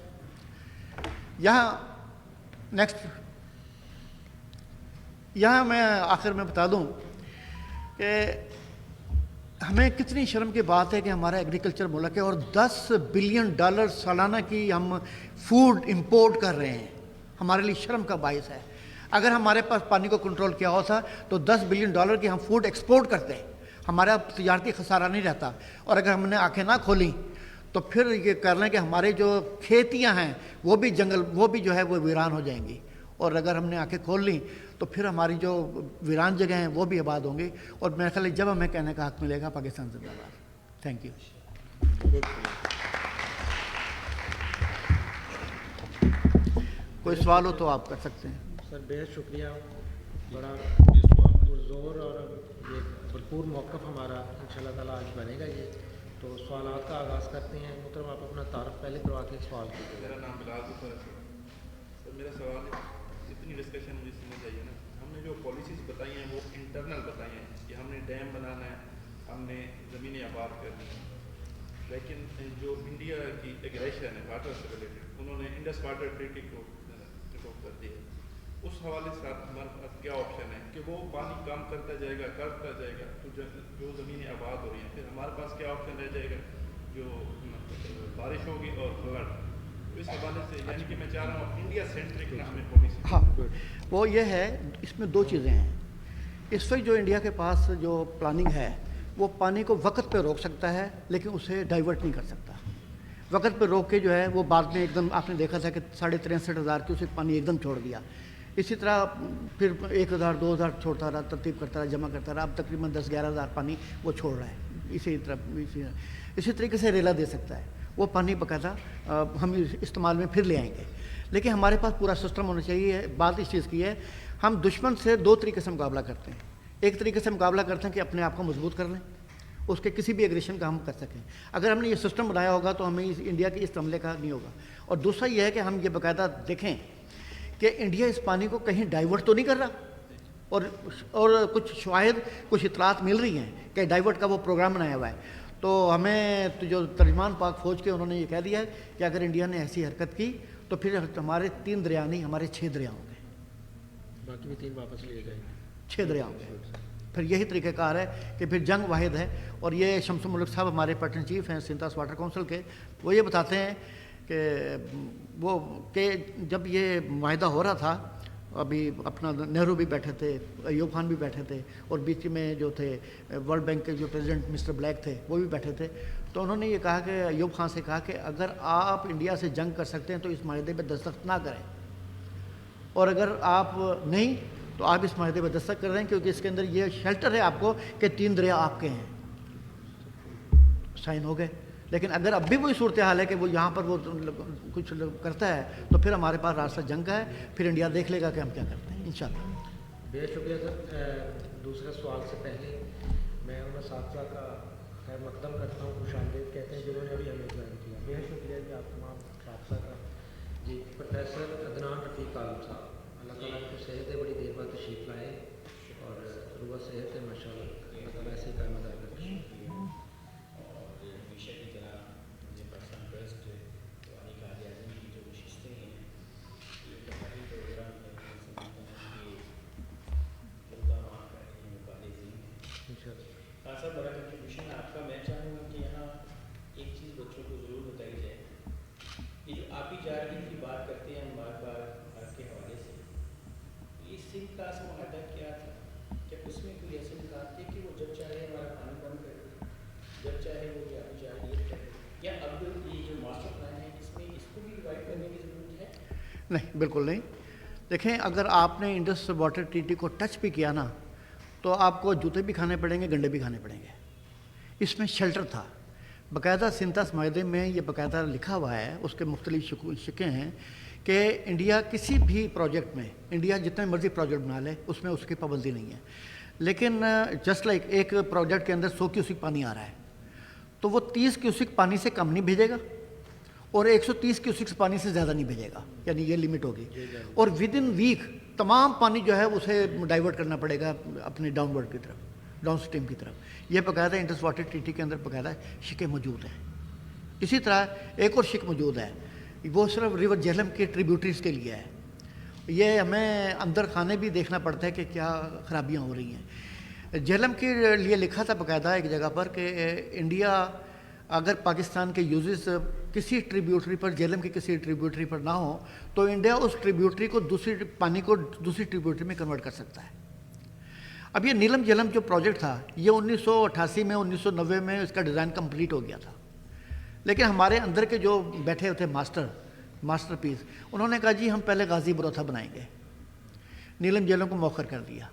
यहाँ मैं आखिर में बता दूँ कि हमें कितनी शर्म की बात है कि हमारा एग्रीकल्चर मुल्क है और $10 बिलियन सालाना की हम फूड इंपोर्ट कर रहे हैं। हमारे लिए शर्म का बायस है। अगर हमारे पास पानी को कंट्रोल किया होता तो $10 बिलियन की हम फूड एक्सपोर्ट करते, हमारा तजारती खसारा नहीं रहता। और अगर हमने आंखें ना खोली तो फिर ये कर लें कि हमारे जो खेतियाँ हैं वो भी जंगल, वो भी जो है वो वीरान हो जाएंगी। और अगर हमने आंखें खोल ली तो फिर हमारी जो वीरान जगह हैं वो भी आबाद होंगी। और मेरे ख्याल जब हमें कहने का हक मिलेगा पाकिस्तान जिंदाबाद। Thank you. कोई सवाल हो तो आप कर सकते हैं। सर बेहद शुक्रिया, बड़ा पुरज़ोर और ये भरपूर मौक़िफ़ हमारा इंशाअल्लाह ताला आज बनेगा। ये तो सवालात का आगाज़ करते हैं। मुहतरम आप अपना तारुफ़ पहले करवा के सवाल कीजिए। मेरा नाम बिलाल है सर। मेरा सवाल है, इतनी डिस्कशन मुझे समझ आई है ना, हमने जो पॉलिसीज़ बताई हैं वो इंटरनल बताई हैं कि हमने डैम बनाना है, हमने ज़मीनें आबाद करनी है, लेकिन जो इंडिया की एग्रेशन है वाटर से रिलेटेड, उन्होंने इंडस वाटर ट्रीटी को रिवोक कर दिया। उस हवाले से हमारे पास क्या ऑप्शन है कि वो पानी कम करता जाएगा तो जो ज़मीनें आबाद हो रही हैं, फिर हमारे पास क्या ऑप्शन रह जाएगा, जो बारिश होगी और फ्लड। इस हवाले से यानी कि मैं चाह रहा हूँ इंडिया सेंट्रिक ना हमें पॉलिसी। हाँ, वो ये है, इसमें दो चीज़ें हैं। इस वक्त जो इंडिया के पास जो प्लानिंग है वो पानी को वक्त पे रोक सकता है, लेकिन उसे डाइवर्ट नहीं कर सकता। वक्त पे रोक के जो है वो बाद में एकदम आपने देखा था कि 63,500 क्यूसेक पानी एकदम छोड़ दिया। इसी तरह फिर 1,000 2,000 छोड़ता रहा, तरतीब करता रहा, जमा करता रहा। अब तकरीबन 10-11 हज़ार पानी वो छोड़ रहा है। इसी तरीके से रेला दे सकता है, वो पानी बकायदा हम इस्तेमाल में फिर ले आएंगे। लेकिन हमारे पास पूरा सिस्टम होना चाहिए। बात इस चीज़ की है, हम दुश्मन से दो तरीके से मुकाबला करते हैं। एक तरीके से मुकाबला करते हैं कि अपने आप को मजबूत कर लें, उसके किसी भी एग्रेशन का हम कर सकें। अगर हमने ये सिस्टम बनाया होगा तो हमें इंडिया के इस हमले का नहीं होगा। और दूसरा ये है कि हम ये बाकायदा देखें कि इंडिया इस पानी को कहीं डाइवर्ट तो नहीं कर रहा, और कुछ शायद कुछ इतलात मिल रही हैं कि डाइवर्ट का वो प्रोग्राम बनाया हुआ है। तो हमें तो जो तर्जमान पाक फौज के उन्होंने ये कह दिया है कि अगर इंडिया ने ऐसी हरकत की तो फिर हमारे 3 दरिया नहीं, हमारे 6 दरिया होंगे, बाकी भी 3 वापस लिए जाएंगे, 6 दरिया होंगे। फिर यही तरीक़ाकार है कि फिर जंग वाहिद है। और ये शम्सुल मुल्क साहब हमारे पैटर्न चीफ हैं सिंतास वाटर काउंसिल के, वो ये बताते हैं कि जब ये माहिदा हो रहा था, अभी अपना नेहरू भी बैठे थे, अयूब खान भी बैठे थे, और बीच में जो थे वर्ल्ड बैंक के जो प्रेसिडेंट मिस्टर ब्लैक थे वो भी बैठे थे। तो उन्होंने ये कहा कि अयूब खान से कहा कि अगर आप इंडिया से जंग कर सकते हैं तो इस माहिदे पर दस्तखत ना करें, और अगर आप नहीं तो आप इस माहिदे पर दस्तखत कर रहे हैं, क्योंकि इसके अंदर ये शेल्टर है आपको कि 3 दरिया आपके हैं। साइन हो गए। लेकिन अगर अब भी वही सूरत हाल है कि वो यहाँ पर वो कुछ करता है तो फिर हमारे पास रास्ता जंग का है, फिर इंडिया देख लेगा कि हम क्या करते हैं इंशाल्लाह। बेहद शुक्रिया सर। दूसरे सवाल से पहले मैं उन साथियों का खैर मकदम करता हूँ, खुशामदीद कहते हैं जिन्होंने अभी हमें ज्वाइन किया। बेहद शुक्रिया जी आप तमाम साथियों का। जी प्रोफेसर अदनान रफ़ीक आलम साहब, अल्लाह ताला को सेहत है, बड़ी देर बाद तशरीफ़ लाए और रुआ सेहत है माशाल्लाह, अल्लाह ताला ऐसे ही कायम रखें। सर बड़ा कंट्रीब्यूशन है आपका। मैं चाहूँगा कि यहाँ एक चीज़ बच्चों को ज़रूर बताई जाए। ये जो आप ही जारहीन की बात करते हैं हम बार बार भारत के हवाले से, ये सिंध का माहदा क्या था? क्या उसमें कोई ऐसे निकाल थे कि वो जब चाहे हमारा पानी बंद कर दे, जब चाहे वो जारहीन करे, या अब ये जो मास्टर प्लान है इसमें इसको भी रिवाइव करने की ज़रूरत है? नहीं, बिल्कुल नहीं। देखें, अगर आपने इंडस वाटर ट्रीटी को टच भी किया ना तो आपको जूते भी खाने पड़ेंगे, गंडे भी खाने पड़ेंगे। इसमें शेल्टर था बाकायदा, सिंतास माहदे में ये बाकायदा लिखा हुआ है, उसके मुख्तलिफ शिकें हैं कि इंडिया किसी भी प्रोजेक्ट में, इंडिया जितने मर्जी प्रोजेक्ट बना ले उसमें उसकी पाबंदी नहीं है। लेकिन जस्ट लाइक एक प्रोजेक्ट के अंदर 100 क्यूसिक पानी आ रहा है तो वो 30 क्यूसिक पानी से कम नहीं भेजेगा और 130 क्यूसिक पानी से ज़्यादा नहीं भेजेगा, यानी ये लिमिट होगी। और विद इन वीक तमाम पानी जो है उसे डाइवर्ट करना पड़ेगा अपने डाउनवर्ड की तरफ, डाउन स्ट्रीम की तरफ। यह बाकायदा इंडस वाटर ट्रीटी के अंदर बाकायदा शिकें मौजूद हैं। इसी तरह एक और शिक मौजूद है, वो सिर्फ रिवर झेलम के ट्रिब्यूटरीज़ के लिए है। ये हमें अंदर खाने भी देखना पड़ता है कि क्या ख़राबियाँ हो रही हैं। झेलम के लिए लिखा था बाकायदा एक जगह पर कि इंडिया अगर पाकिस्तान के यूजेस किसी ट्रिब्यूटरी पर, झेलम की किसी ट्रिब्यूटरी पर ना हो तो इंडिया उस ट्रिब्यूटरी को पानी को दूसरी ट्रिब्यूटरी में कन्वर्ट कर सकता है। अब ये नीलम झेलम जो प्रोजेक्ट था ये 1988 में 1990 में इसका डिज़ाइन कंप्लीट हो गया था। लेकिन हमारे अंदर के जो बैठे थे मास्टर पीस, उन्होंने कहा जी हम पहले गाजी बरोथा बनाएंगे, नीलम झेलम को मौखर कर दिया।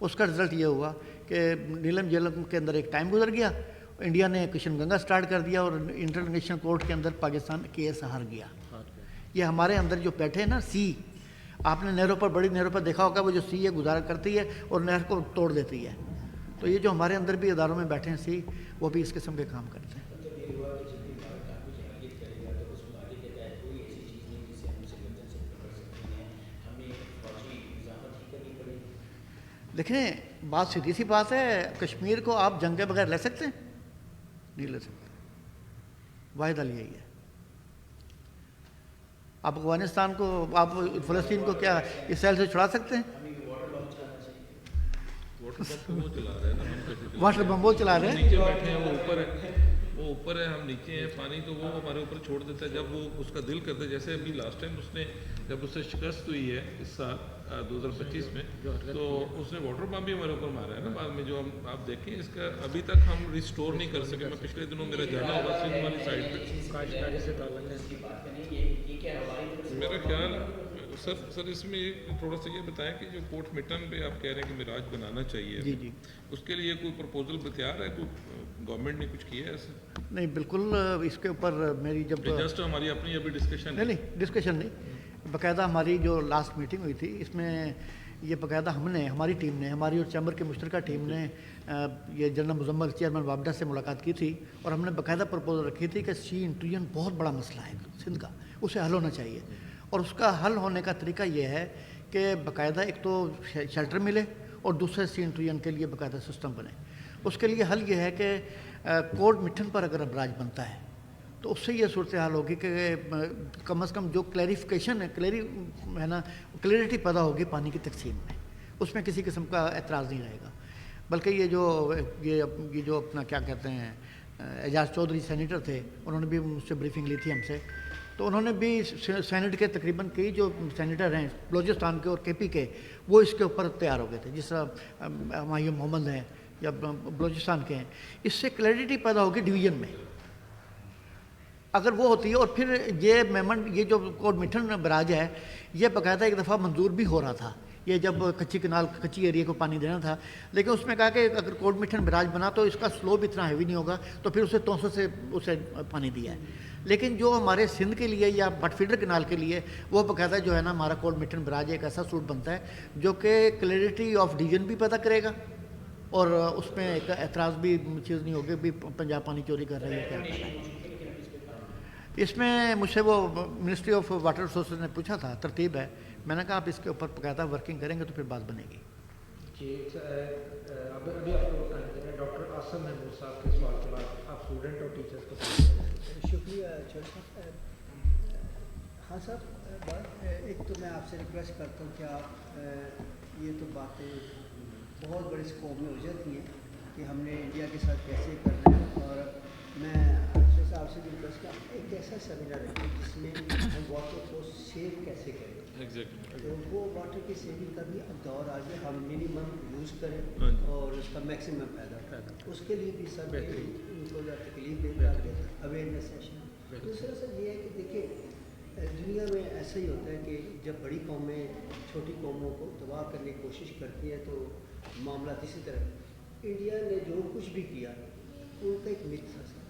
उसका रिज़ल्ट ये हुआ कि नीलम झेलम के अंदर एक टाइम गुजर गया, इंडिया ने किशन गंगा स्टार्ट कर दिया और इंटरनेशनल कोर्ट के अंदर पाकिस्तान केस हार गया। ये हमारे अंदर जो बैठे हैं ना सी, आपने नहरों पर, बड़ी नहरों पर देखा होगा, वो जो सी है गुजारा करती है और नहर को तोड़ देती है। तो ये जो हमारे अंदर भी इदारों में बैठे हैं सी, वो भी इस किस्म के काम करते हैं। देखें, बात सीधी सी बात है, कश्मीर को आप जंग के बगैर ले सकते हैं? नहीं ले सकते, वाहिद हल यही है। आप अफगानिस्तान को, आप फ़लस्तीन को क्या इस साइल से छुड़ा सकते हैं? वाटर पंप वो चला रहे हैं ना, हम कैसे वाटर बम वो चला रहे हैं। नीचे बैठे हैं, वो ऊपर है, हम नीचे हैं, पानी तो वो हमारे ऊपर छोड़ देता है जब वो उसका दिल करता है। जैसे अभी लास्ट टाइम उसने जब उससे शिकस्त हुई है इस साल 2025 में, तो उसने वाटर पंप भी हमारे ऊपर मारा है ना बाद में, जो हम आप देखें इसका अभी तक हम रिस्टोर नहीं कर सके। मैं पिछले दिनों मेरा जाना होगा सिंध वाली साइड पे, काश्तकारी से ताल्लुक है। इसकी बात करें, ये क्या हमारी तरफ से मेरा ख्याल सर इसमें थोड़ा सा ये बताएं कि जो पोर्ट मिटन पे आप कह रहे हैं कि मिराज बनाना चाहिए, जी जी, उसके लिए कोई प्रपोजल तैयार है, कोई गवर्नमेंट ने कुछ किया है ऐसे? नहीं बिल्कुल, इसके ऊपर मेरी जब जस्ट हमारी अपनी अभी डिस्कशन नहीं डिस्कशन नहीं, बाकायदा हमारी जो लास्ट मीटिंग हुई थी इसमें ये बाकायदा हमने, हमारी टीम ने, हमारी और चैम्बर की मुश्तरका टीम ने ये जनरल मुजम्मल चेयरमैन वापडा से मुलाकात की थी और हमने बाकायदा प्रपोजल रखी थी कि सी इंट्रूजन बहुत बड़ा मसला है सिंध का, उसे हल होना चाहिए। और उसका हल होने का तरीका ये है कि बाकायदा एक तो शेल्टर मिले और दूसरे सी इंट्रूजन के लिए बाकायदा सिस्टम बने। उसके लिए हल ये है कि कोर्ट मिठन पर अगर अबराज बनता है तो उससे ये सूरत हाल होगी कि कम अज़ कम जो क्लैरिफिकेशन है, क्लैरिटी पैदा होगी पानी की तकसीम में, उसमें किसी किस्म का एतराज़ नहीं रहेगा। बल्कि ये जो अपना क्या कहते हैं एजाज चौधरी सेनेटर थे, उन्होंने भी मुझसे ब्रीफिंग ली थी हमसे, तो उन्होंने भी सेनेट के तकरीबन कई जो सेनेटर हैं बलोचिस्तान के और KP के, वो इसके ऊपर तैयार हो गए थे, जिस तरह हमायूं मोहम्मद हैं या बलोचिस्तान के हैं। इससे क्लैरिटी पैदा होगी डिवीज़न में, अगर वो होती है। और फिर ये जो कोर्ट मिठन बराज है, ये बाकायदा एक दफ़ा मंजूर भी हो रहा था, ये जब कच्ची एरिया को पानी देना था, लेकिन उसमें कहा कि अगर कोर्ट मिठन बराज बना तो इसका स्लोप इतना हैवी नहीं होगा, तो फिर उसे 300 से उसे पानी दिया है। लेकिन जो हमारे सिंध के लिए या बटफीडर कनाल के लिए, वो बाकायदा जो है ना हमारा कोर्ट मिठन बराज एक ऐसा सूट बनता है जो कि क्लैरिटी ऑफ डिवीजन भी पैदा करेगा और उसमें एक एतराज़ भी चीज़ नहीं होगी भी पंजाब पानी चोरी कर रही है क्या कर रहा है। इसमें मुझसे वो मिनिस्ट्री ऑफ वाटर रिसोर्सेज ने पूछा था, तरतीब है, मैंने कहा आप इसके ऊपर बाकायदा वर्किंग करेंगे तो फिर बात बनेगी। जी अभी आपको बताना चाहेंगे डॉक्टर आसम महमूद साहब के सवाल के बाद आप स्टूडेंट और टीचर्स को शुक्रिया चौधरी साहब। हाँ साहब, एक तो मैं आपसे रिक्वेस्ट करता हूँ कि आप ये तो बातें बहुत बड़े स्कोप में हो जाती हैं कि हमने इंडिया के साथ कैसे करना है, और मैं आपसे भी रिक्वेस्ट किया एक ऐसा सेमिनार रखें जिसमें हम वाटर को सेव कैसे करें। तो वो वाटर की सेविंग का भी अब दौर आ गया, हम मिनिमम यूज़ करें और उसका मैक्सिमम पैदा करें। उसके लिए भी सर उनको तकलीफ देता है, अवेयरनेस सेशन। दूसरा सर ये है कि देखिए दुनिया में ऐसा ही होता है कि जब बड़ी कौमें छोटी कौमों को तबाह करने की कोशिश करती हैं तो मामला इसी तरह। इंडिया ने जो कुछ भी किया उनका एक मिथ था सर,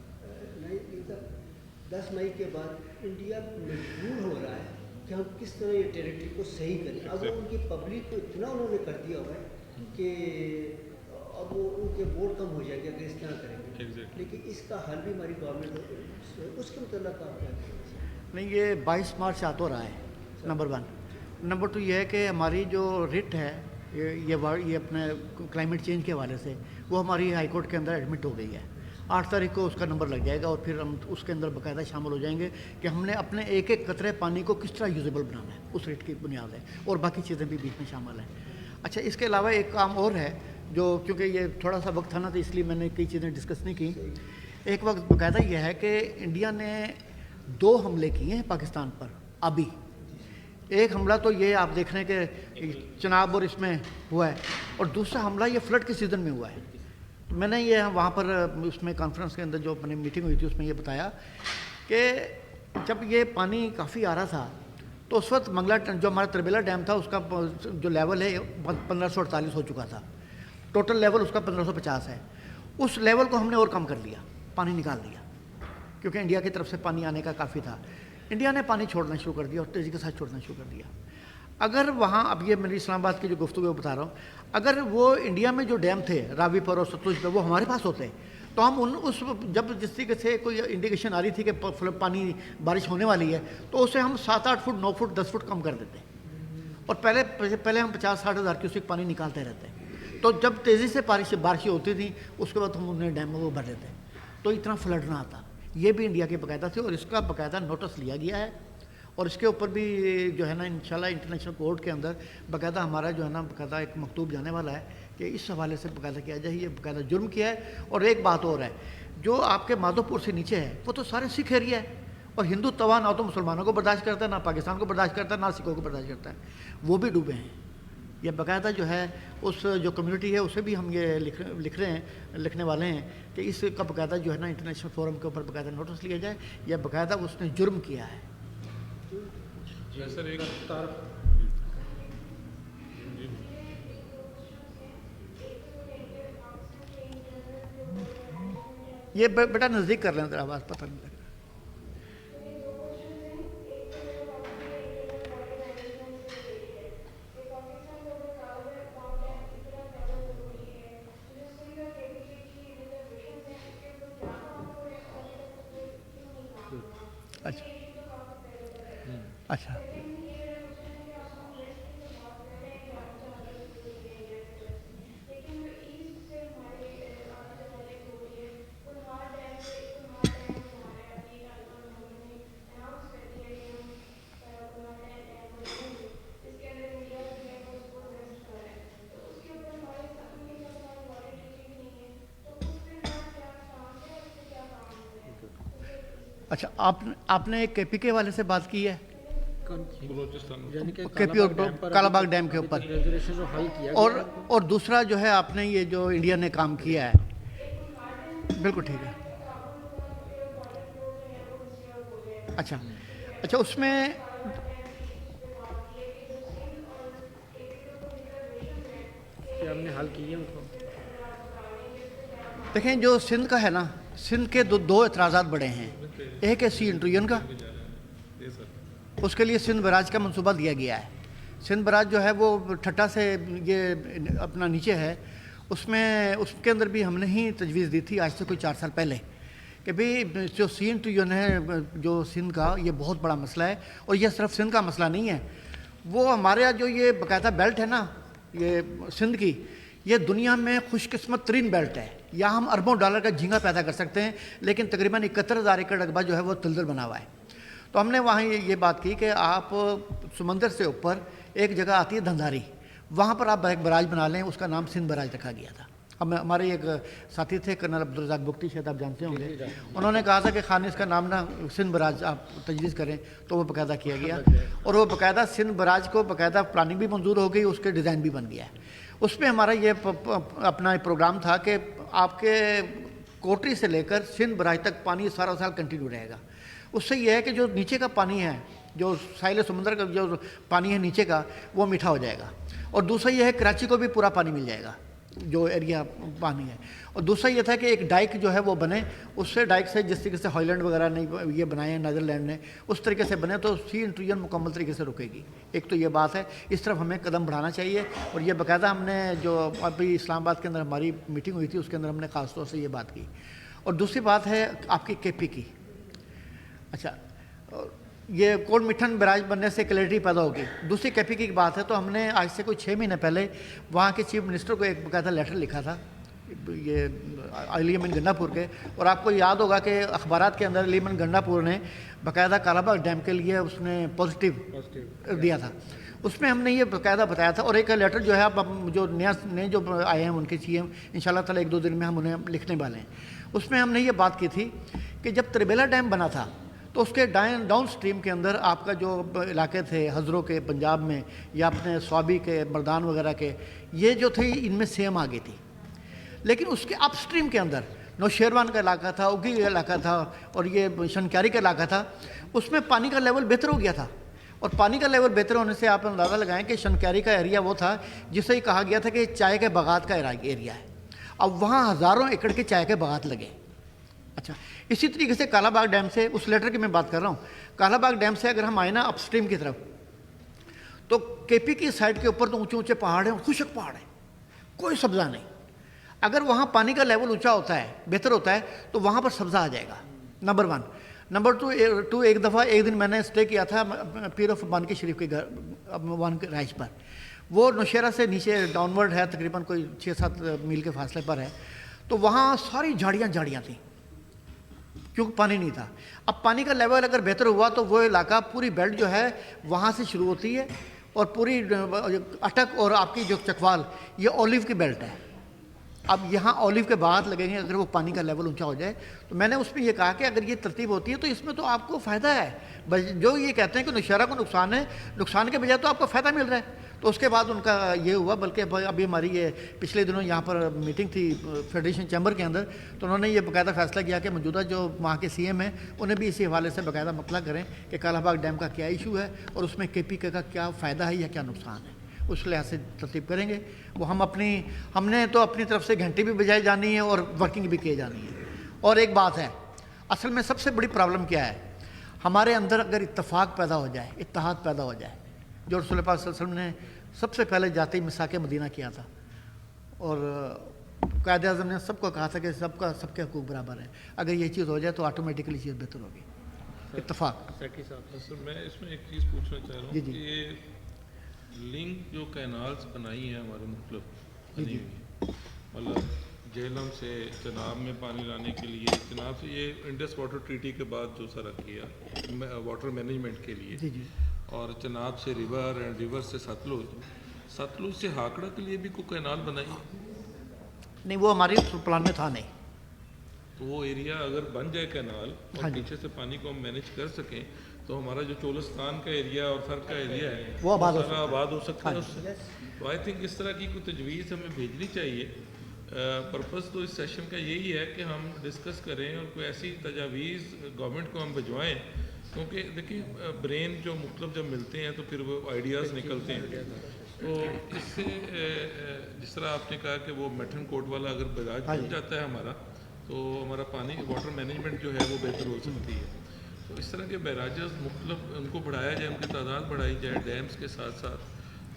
10 मई के बाद इंडिया मजबूर हो रहा है कि हम किस तरह ये टेरिटरी को सही करें। अब उनकी पब्लिक को इतना उन्होंने कर दिया हुआ है कि अब वो उनके वोट कम हो जाएंगे अगर इस तरह करेंगे। लेकिन इसका हल भी हमारी गवर्नमेंट उसके मतलब आप क्या करेंगे? नहीं, ये 22 मार्च आ तो रहा है, नंबर 1। नंबर 2 ये है कि हमारी जो रिट है ये अपने क्लाइमेट चेंज के हवाले से वो हमारी हाई कोर्ट के अंदर एडमिट हो गई है। 8 तारीख को उसका नंबर लग जाएगा और फिर हम उसके अंदर बाकायदा शामिल हो जाएंगे कि हमने अपने एक एक कतरे पानी को किस तरह यूजेबल बनाना है, उस रेट की बुनियाद है, और बाकी चीज़ें भी बीच में शामिल हैं। अच्छा, इसके अलावा एक काम और है जो, क्योंकि ये थोड़ा सा वक्त था ना तो इसलिए मैंने कई चीज़ें डिस्कस नहीं की। एक वक्त बाकायदा यह है कि इंडिया ने 2 हमले किए हैं पाकिस्तान पर अभी। एक हमला तो ये आप देख रहे हैं कि चनाब और इसमें हुआ है, और दूसरा हमला ये फ्लड के सीज़न में हुआ है। मैंने ये वहाँ पर उसमें कॉन्फ्रेंस के अंदर जो अपनी मीटिंग हुई थी उसमें ये बताया कि जब ये पानी काफ़ी आ रहा था तो उस वक्त मंगला जो हमारा तरबेला डैम था उसका जो लेवल है 1548 हो चुका था, टोटल लेवल उसका 1550 है। उस लेवल को हमने और कम कर लिया, पानी निकाल दिया, क्योंकि इंडिया की तरफ से पानी आने का काफ़ी था। इंडिया ने पानी छोड़ना शुरू कर दिया और तेज़ी के साथ छोड़ना शुरू कर दिया। अगर वहाँ, अब ये मेरी इस्लामाबाद की जो गुफ्तगू बता रहा हूँ, अगर वो इंडिया में जो डैम थे रावी पर और सतलुज पर वो हमारे पास होते तो हम जब जिस तरीके से कोई इंडिकेशन आ रही थी कि पानी बारिश होने वाली है तो उसे हम 7-8 फुट 9 फुट 10 फुट कम कर देते, और पहले हम 50-60 हज़ार क्यूसेक पानी निकालते रहते। तो जब तेज़ी से बारिश होती थी उसके बाद हम उन्हें डैमों को भर देते। तो इतना फ्लड ना आता। ये भी इंडिया के बाकायदा थे और इसका बाकायदा नोटिस लिया गया है और इसके ऊपर भी जो है ना इंशाल्लाह इंटरनेशनल कोर्ट के अंदर बाकायदा हमारा जो है ना बाकायदा एक मकतूब जाने वाला है कि इस हवाले से बाकायदा किया जाए, ये बाकायदा जुर्म किया है। और एक बात और है, जो आपके माधोपुर से नीचे है वो तो सारे सिख एरिया है और हिंदू तवा ना तो मुसलमानों को बर्दाश्त करता है, ना पाकिस्तान को बर्दाश्त करता है, ना सिखों को बर्दाश्त करता है, वो भी डूबे हैं। ये बाकायदा जो है उस जो कम्युनिटी है उसे भी हम ये लिख रहे हैं, लिखने वाले हैं कि इसका बाकायदा जो है ना इंटरनेशनल फोरम के ऊपर बाकायदा नोटिस लिया जाए, या बाकायदा उसने जुर्म किया है। सर एक ये बेटा नज़दीक कर लें, आवाज़ पता नहीं लग रहा। अच्छा अच्छा अच्छा आपने एक केपीके वाले से बात की है, बलोचिस्तान केपी और कालाबाग डैम के ऊपर, और दूसरा जो है आपने ये जो इंडिया ने काम किया है, बिल्कुल ठीक है। अच्छा अच्छा, उसमें क्या हमने हल किए हैं उनको? देखें जो सिंध का है ना, सिंध के दो एतराज़ात बड़े हैं। एक है सी इंट्रूजन का, उसके लिए सिंध बराज का मंसूबा दिया गया है। सिंध बराज जो है वो ठट्टा से ये अपना नीचे है, उसके अंदर भी हमने ही तजवीज़ दी थी आज से कोई 4 साल पहले कि भाई जो सी इंट्रूजन है जो सिंध का, ये बहुत बड़ा मसला है। और ये सिर्फ सिंध का मसला नहीं है, वो हमारे यहाँ जो ये बाकायदा बेल्ट है ना ये सिंध की, ये दुनिया में खुशकिस्मत तरीन बेल्ट है। यहाँ हम अरबों डॉलर का झींगा पैदा कर सकते हैं, लेकिन तकरीबन 71,000 एकड़ रकबा जो है वो दलदल बना हुआ है। तो हमने वहाँ ये बात की कि आप समंदर से ऊपर एक जगह आती है धंधारी, वहाँ पर आप एक बराज बना लें, उसका नाम सिंध बराज रखा गया था। हमारे एक साथी थे कर्नल अब्दुल रज़ाक बुख्ती, शायद आप जानते होंगे, उन्होंने कहा था कि खानिस का नाम ना सिंध बराज आप तजवीज़ करें, तो वो बाकायदा किया गया और वो बाकायदा सिंध बराज को बाकायदा प्लानिंग भी मंजूर हो गई, उसके डिज़ाइन भी बन गया है। उसमें हमारा ये अपना एक प्रोग्राम था कि आपके कोटरी से लेकर सिंध बराज तक पानी सारा साल कंटिन्यू रहेगा। उससे यह है कि जो नीचे का पानी है, जो साहिल समुंदर का जो पानी है नीचे का, वो मीठा हो जाएगा। और दूसरा यह है कराची को भी पूरा पानी मिल जाएगा जो एरिया पानी है। और दूसरा ये था कि एक डाइक जो है वो बने, उससे डाइक से जिस तरीके से हॉलैंड वगैरह ने ये बनाए हैं नीदरलैंड ने, उस तरीके से बने तो सी इंट्रूजन मुकम्मल तरीके से रुकेगी। एक तो ये बात है, इस तरफ हमें कदम बढ़ाना चाहिए। और ये बाकायदा हमने जो अभी इस्लामाबाद के अंदर हमारी मीटिंग हुई थी उसके अंदर हमने ख़ास तौर से ये बात की। और दूसरी बात है आपकी केपी की। अच्छा, ये कोल मिठन बराज बनने से क्लैरिटी पैदा होगी। दूसरी केपी की बात है तो हमने आज से कोई 6 महीने पहले वहाँ के चीफ मिनिस्टर को एक बाकायदा लेटर लिखा था, ये अली अमीन गन्नापुर के। और आपको याद होगा कि अखबारात के अंदर अली अमीन गन्नापुर ने बाकायदा कालाबाग डैम के लिए उसने पॉजिटिव दिया था। उसमें हमने ये बाकायदा बताया था। और एक लेटर जो है अब जो नए जो आए हैं उनके सीएम, इंशाल्लाह ताला 1-2 दिन में हम उन्हें लिखने वाले हैं। उसमें हमने ये बात की थी कि जब त्रिबेला डैम बना था तो उसके डाउन स्ट्रीम के अंदर आपका जो इलाके थे हज़रों के पंजाब में या अपने स्वाबी के मर्दान वगैरह के, ये जो थे इनमें सेम आ गई थी। लेकिन उसके अप स्ट्रीम के अंदर नौशेरवान का इलाका था, उगी का इलाका था और ये शनक्यारी का इलाका था, उसमें पानी का लेवल बेहतर हो गया था। और पानी का लेवल बेहतर होने से आप अंदाज़ा लगाएं कि शनक्यारी का एरिया वो था जिसे ही कहा गया था कि चाय के बागात का एरिया है। अब वहाँ हज़ारों एकड़ के चाय के बागात लगे। अच्छा, इसी तरीके से कालाबाग डैम से, उस लेटर की मैं बात कर रहा हूँ, कालाबाग डैम से अगर हम आए ना अपस्ट्रीम की तरफ, तो केपी की साइड के ऊपर तो ऊंचे ऊंचे पहाड़ हैं, खुशक पहाड़ है, कोई सब्ज़ा नहीं। अगर वहाँ पानी का लेवल ऊंचा होता है, बेहतर होता है, तो वहाँ पर सब्ज़ा आ जाएगा, नंबर 1। नंबर 2, एक दफ़ा एक दिन मैंने स्टे किया था पीर ऑफ बानकी शरीफ के घर राइज पर। वो नौशेरा से नीचे डाउनवर्ड है, तकरीबन कोई 6-7 मील के फासले पर है। तो वहाँ सारी झाड़ियाँ थी, کیونکہ پانی نہیں تھا. اب پانی کا لیول اگر بہتر ہوا تو وہ علاقہ پوری بیلٹ جو ہے وہاں سے شروع ہوتی ہے اور پوری اٹک اور آپ کی جو چکوال یہ اولیو کی بیلٹ ہے. اب یہاں اولیو کے بعد لگیں گے اگر وہ پانی کا لیول اونچا ہو جائے. تو میں نے اس میں یہ کہا کہ اگر یہ ترتیب ہوتی ہے تو اس میں تو آپ کو فائدہ ہے. جو یہ کہتے ہیں کہ نوشہرہ کو نقصان ہے، نقصان کے بجائے تو آپ کو فائدہ مل رہا ہے. تو اس کے بعد ان کا یہ ہوا، بلکہ ابھی ہماری یہ پچھلے دنوں یہاں پر میٹنگ تھی فیڈریشن چیمبر کے اندر، تو انہوں نے یہ باقاعدہ فیصلہ کیا کہ موجودہ جو وہاں کے سی ایم ہیں انہیں بھی اسی حوالے سے باقاعدہ مطلع کریں کہ کالا باغ ڈیم کا کیا ایشو ہے اور اس میں کے پی کے کا کیا فائدہ ہے یا کیا نقصان ہے. اس لحاظ سے ترتیب کریں گے. وہ ہم نے تو اپنی طرف سے گھنٹی بھی بجائی جانی ہے اور ورکنگ بھی کی جانی ہے. اور ایک بات ہے، اصل میں سب سے بڑی پرابلم کیا ہے، ہمارے اندر اگر اتفاق پیدا ہو جائے، اتحاد پیدا ہو جائے، جو رسول پاک صلی اللہ علیہ وسلم نے سب سے پہلے جاتے ہی مساک مدینہ کیا تھا اور قائد اعظم نے سب کو کہا تھا کہ سب کے حقوق برابر ہیں. اگر یہ چیز ہو جائے تو آٹومیٹکلی چیز بہتر ہوگی. اتفاق. سر میں اس میں ایک چیز پوچھنا چاہ رہا ہوں کہ یہ لنک جو کینالز بنائی ہیں ہمارے مطلب مطلب جہلم سے چناب میں پانی لانے کے لیے، چناب سے یہ انڈس واٹر ٹریٹی کے بعد جو سارا کیا واٹر مینجمنٹ کے لیے، اور چناب سے ریور اینڈ ریور سے ستلج سے ہاکڑا کے لیے بھی کوئی کینال بنائی؟ نہیں، وہ ہماری پلان میں تھا نہیں. تو وہ ایریا اگر بن جائے کینال اور پیچھے سے پانی کو ہم مینیج کر سکیں تو ہمارا جو چولستان کا ایریا اور فرق کا ایریا ہے وہ آباد ہو سکتا ہے اس سے. تو آئی تھنک اس طرح کی کوئی تجویز ہمیں بھیجنی چاہیے. پرپز تو اس سیشن کا یہی ہے کہ ہم ڈسکس کریں اور کوئی ایسی تجاویز گورنمنٹ کو ہم بھجوائیں، کیونکہ دیکھیں برین جو مطلب جب ملتے ہیں تو پھر وہ آئیڈیاز نکلتے ہیں. تو اس سے جس طرح آپ نے کہا کہ وہ میٹن کوٹ والا اگر براج بن جاتا ہے ہمارا تو ہمارا پانی واٹر مینجمنٹ جو ہے وہ بہتر ہو سکتی ہے. تو اس طرح کے بیراجز مختلف ان کو بڑھایا جائے، ان کی تعداد بڑھائی جائے ڈیمز کے ساتھ ساتھ.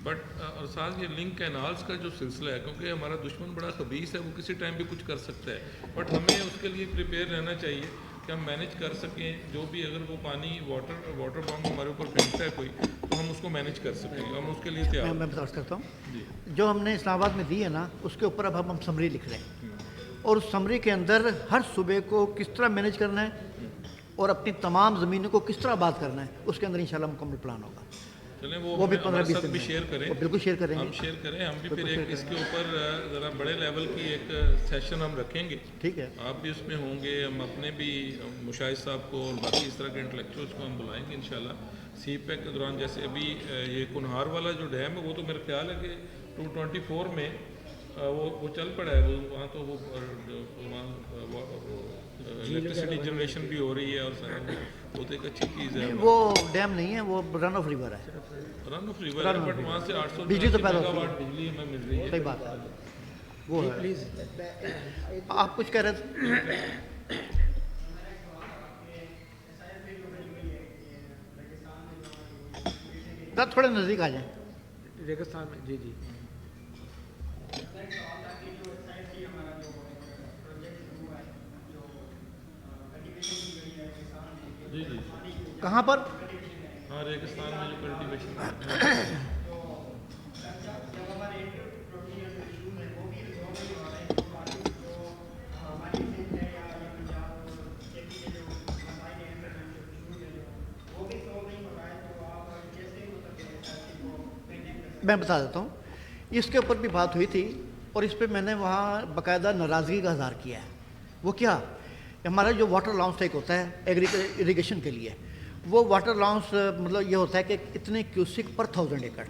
بٹ اور ساتھ یہ لنک کینالز کا جو سلسلہ ہے، کیونکہ ہمارا دشمن بڑا خبیث ہے، وہ کسی ٹائم بھی کچھ کر سکتا ہے. بٹ ہمیں اس کے لیے پریپیئر رہنا چاہیے کہ ہم مینیج کر سکیں. جو بھی اگر وہ پانی واٹر بام ہمارے اوپر پھینکتا ہے کوئی، تو ہم اس کو مینیج کر سکیں. ہم اس کے لیے تیار. میں بتا کرتا ہوں جو ہم نے اسلام آباد میں دی ہے نا، اس کے اوپر اب ہم سمری لکھ رہے ہیں اور اس سمری کے اندر ہر صوبے کو کس طرح مینیج کرنا ہے اور اپنی تمام زمینوں کو کس طرح آباد کرنا ہے، اس کے اندر انشاءاللہ مکمل پلان ہوگا. چلیں وہ بھی 15-20 بھی شیئر کریں. بالکل شیئر کریں گے. ہم شیئر کریں. ہم بھی پھر ایک اس کے اوپر ذرا بڑے لیول کی ایک سیشن ہم رکھیں گے. ٹھیک ہے. آپ بھی اس میں ہوں گے، ہم اپنے بھی مشاہد صاحب کو اور باقی اس طرح کے انٹلیکچوئلس کو ہم بلائیں گے انشاءاللہ. سی پیک کے دوران جیسے ابھی یہ کنہار والا جو ڈیم ہے وہ تو میرا خیال ہے کہ 2024 میں وہ چل پڑا ہے. وہاں تو وہ الیکٹریسٹی جنریشن بھی ہو رہی ہے اور سارا وہ تو ایک اچھی چیز ہے. وہ ڈیم نہیں ہے، وہ رن آف ریور ہے. رن آف ریور ہے بٹ وہاں سے 800 بجلی تو پیدا میگا واٹ بجلی ہمیں مل رہی ہے. صحیح بات ہے. وہ ہے. پلیز آپ کچھ کہہ رہے تھے؟ تھوڑے نزدیک آ جائیں. ریگستان میں جی کہاں پر؟ ہاں ریگستان میں جو کلٹیویشن میں بتا دیتا ہوں. اس کے اوپر بھی بات ہوئی تھی اور اس پہ میں نے وہاں باقاعدہ ناراضگی کا اظہار کیا ہے. وہ کیا؟ ہمارا جو واٹر لاؤنس ایک ہوتا ہے اریگیشن کے لیے، وہ واٹر لاؤنس مطلب یہ ہوتا ہے کہ اتنے کیوسک پر 1000 ایکڑ.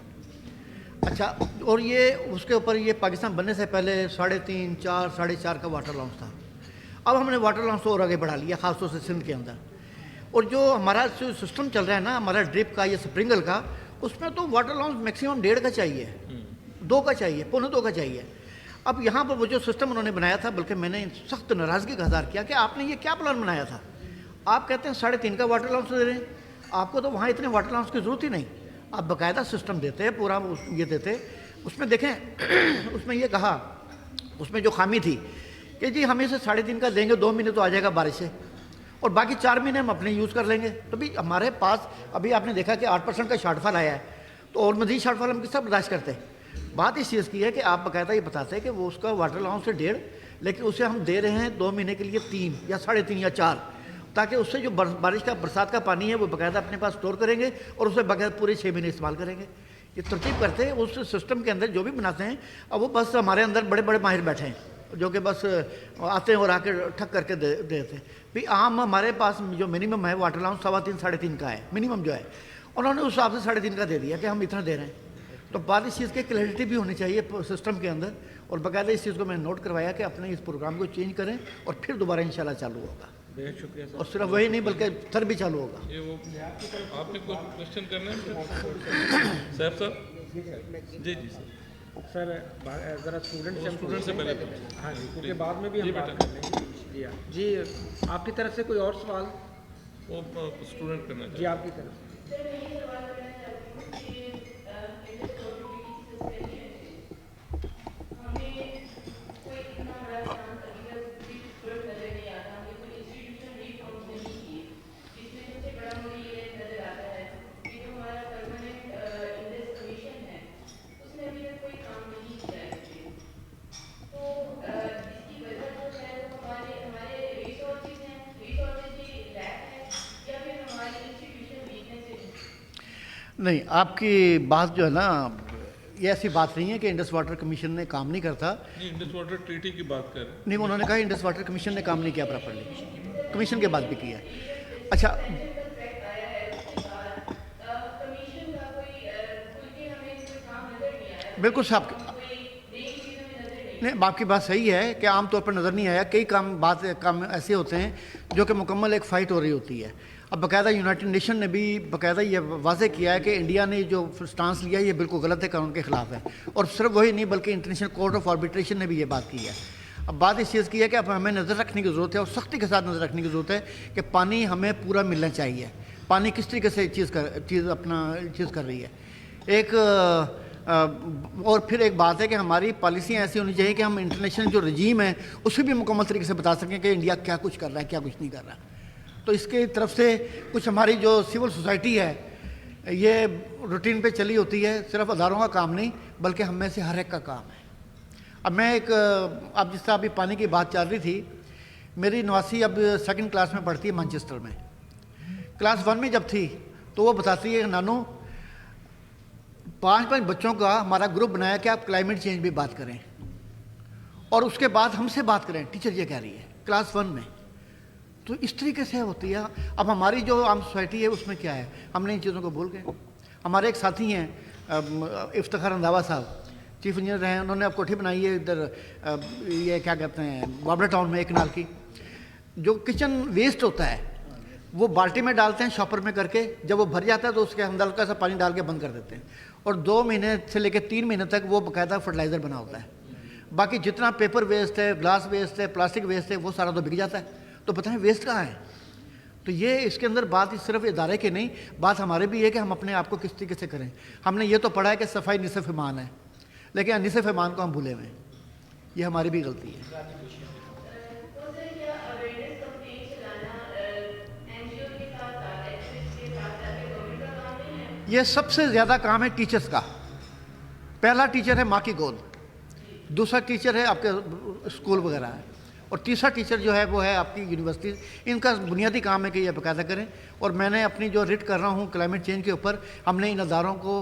اچھا، اور یہ اس کے اوپر یہ پاکستان بننے سے پہلے 3.5 4 4.5 کا واٹر لاؤنس تھا. اب ہم نے واٹر لاؤنس اور آگے بڑھا لیا، خاص طور سے سندھ کے اندر. اور جو ہمارا سسٹم چل رہا ہے نا، ہمارا ڈرپ کا یا سپرنگل کا، اس میں تو واٹر لاؤنس میکسیمم 1.5 کا چاہیے، 2 کا چاہیے، 1.25 کا چاہیے. اب یہاں پر وہ جو سسٹم انہوں نے بنایا تھا، بلکہ میں نے سخت ناراضگی کا اظہار کیا کہ آپ نے یہ کیا پلان بنایا تھا. آپ کہتے ہیں 3.5 کا واٹر لاؤنس دے رہے ہیں، آپ کو تو وہاں اتنے واٹر لاؤنس کی ضرورت ہی نہیں. آپ باقاعدہ سسٹم دیتے ہیں، پورا یہ دیتے. اس میں دیکھیں اس میں یہ کہا، اس میں جو خامی تھی کہ جی ہم اسے 3.5 کا دیں گے، 2 مہینے تو آ جائے گا بارش سے، اور باقی 4 مہینے ہم اپنے یوز کر لیں گے. تو بھی ہمارے پاس ابھی آپ نے دیکھا کہ 8% کا شارٹ فال آیا ہے، تو اور مزید شارٹ فال ہم کس طرح برداشت کرتے ہیں. بات اس چیز کی ہے کہ آپ باقاعدہ یہ بتاتے ہیں کہ وہ اس کا واٹر لاؤنس سے 1.5، لیکن اسے ہم دے رہے ہیں 2 مہینے کے لیے 3 یا 3.5 یا 4، ताकि उससे जो बारिश का बरसात का पानी है वो बाकायदा अपने पास स्टोर करेंगे और उसे बाकायदा पूरे 6 महीने इस्तेमाल करेंगे। ये तरतीब करते हैं उस सिस्टम के अंदर जो भी बनाते हैं। अब वो बस हमारे अंदर बड़े बड़े माहिर बैठे हैं जो कि बस आते हैं और आके ठक करके देते हैं। भाई आम हमारे पास जो मिनिमम है वाटर अलाउंस 3.25 साढ़े 3 का है मिनिमम जो है, उन्होंने उस हिसाब से 3.5 का दे दिया कि हम इतना दे रहे हैं। तो बात इस चीज़ की क्लैरिटी भी होनी चाहिए सिस्टम के अंदर, और बाकायदा इस चीज़ को मैंने नोट करवाया कि अपने इस प्रोग्राम को चेंज करें और फिर दोबारा इंशाल्लाह चालू होगा। बेहद शुक्रिया सर। और सिर्फ वही नहीं बल्कि सर भी चालू होगा। ये वो आपने कोई क्वेश्चन करना है साहब साहब? जी जी सर। सर ज़रा स्टूडेंट से पहले हाँ जी, क्योंकि बाद में भी हम जी बात बेटा। कर लेंगे। जी हाँ जी, आपकी तरफ से कोई और सवाल? वो स्टूडेंट करना जी चाहिए। आपकी तरफ से। नहीं, आपकी बात जो है ना, ये ऐसी बात नहीं है कि इंडस वाटर कमीशन ने काम नहीं करता। नहीं, इंडस वाटर ट्रीटी की बात कर रहे हैं। नहीं, उन्होंने कहा इंडस वाटर कमीशन ने काम नहीं किया प्रॉपरली, कमीशन के बाद भी किया। अच्छा, बिल्कुल साहब, नहीं आपकी बात सही है कि आमतौर पर नज़र नहीं आया। कई काम ऐसे होते हैं जो कि मुकम्मल एक फ़ाइट हो रही होती है। अब बाकायदा यूनाइटेड नेशन ने भी बाकायदा ये वाज़े किया है कि इंडिया ने जो स्टांस लिया ये बिल्कुल गलत है, कानून के ख़िलाफ़ है। और सिर्फ वही नहीं बल्कि इंटरनेशनल कोर्ट ऑफ आर्बिट्रेशन ने भी ये बात की है। अब बात इस चीज़ की है कि अब हमें नज़र रखने की ज़रूरत है और सख्ती के साथ नज़र रखने की ज़रूरत है कि पानी हमें पूरा मिलना चाहिए। पानी किस तरीके से चीज़ कर रही है एक और फिर एक बात है कि हमारी पॉलिसियाँ ऐसी होनी चाहिए कि हम इंटरनेशनल जो रजीम है उसे भी मुकम्मल तरीके से बता सकें कि इंडिया क्या कुछ कर रहा है, क्या कुछ नहीं कर रहा। तो इसके तरफ से कुछ हमारी जो सिविल सोसाइटी है ये रूटीन पे चली होती है, सिर्फ अदारों का काम नहीं बल्कि हम में से हर एक का काम है। अब जिस तरह अभी पानी की बात चल रही थी, मेरी नवासी अब 2nd क्लास में पढ़ती है मैनचेस्टर में। क्लास 1 में जब थी तो वो बताती है नानू 5 बच्चों का हमारा ग्रुप बनाया कि आप क्लाइमेट चेंज भी बात करें और उसके बाद हमसे बात करें। टीचर ये कह रही है क्लास 1 में। तो इस तरीके से होती है। अब हमारी जो आम सोसाइटी है उसमें क्या है, हमने इन चीज़ों को भूल गए। हमारे एक साथी हैं इफ्तिखार रंधावा साहब, चीफ इंजीनियर हैं, उन्होंने अब कोठी बनाई है इधर ये क्या कहते हैं बाबरा टाउन में, एक नाल की। जो किचन वेस्ट होता है वो बाल्टी में डालते हैं शॉपर में करके, जब वो भर जाता है तो उसके अंदर हल्का सा पानी डाल के बंद कर देते हैं और 2 महीने से लेकर 3 महीने तक वो बाकायदा फर्टिलाइज़र बना होता है। बाकी जितना पेपर वेस्ट है, ग्लास वेस्ट है, प्लास्टिक वेस्ट है, वो सारा तो बिक जाता है। तो बताएं वेस्ट कहाँ है। तो ये इसके अंदर बात सिर्फ इदारे की नहीं, बात हमारे भी है कि हम अपने आप को किस तरीके से करें। हमने ये तो पढ़ा है कि सफाई निसफ ईमान है, लेकिन निसफ ईमान को हम भूले हुए हैं। ये हमारी भी गलती है। ये सबसे ज़्यादा काम है टीचर्स का। पहला टीचर है माँ की गोद, दूसरा टीचर है आपके स्कूल वगैरह है, और तीसरा टीचर जो है वो है आपकी यूनिवर्सिटी। इनका बुनियादी काम है कि ये बाकायदा करें। और मैंने अपनी जो रिट कर रहा हूँ क्लाइमेट चेंज के ऊपर, हमने इन अदारों को,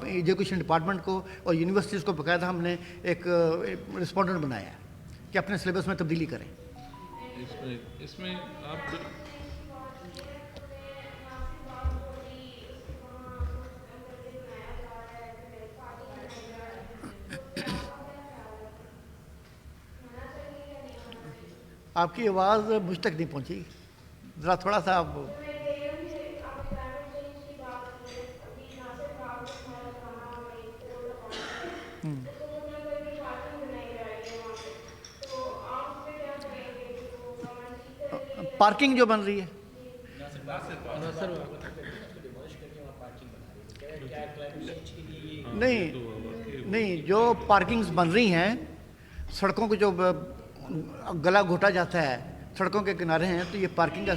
एजुकेशन डिपार्टमेंट को और यूनिवर्सिटीज़ को बाकायदा हमने एक रिस्पॉन्डेंट बनाया है कि अपने सिलेबस में तब्दीली करें। इसमें आप आपकी आवाज़ मुझ तक नहीं पहुंची, ज़रा थोड़ा सा आप। पार्किंग जो बन रही है नहीं, जो पार्किंग्स बन रही हैं सड़कों को जो गला घोटा जाता है सड़कों के किनारे हैं, तो ये पार्किंग का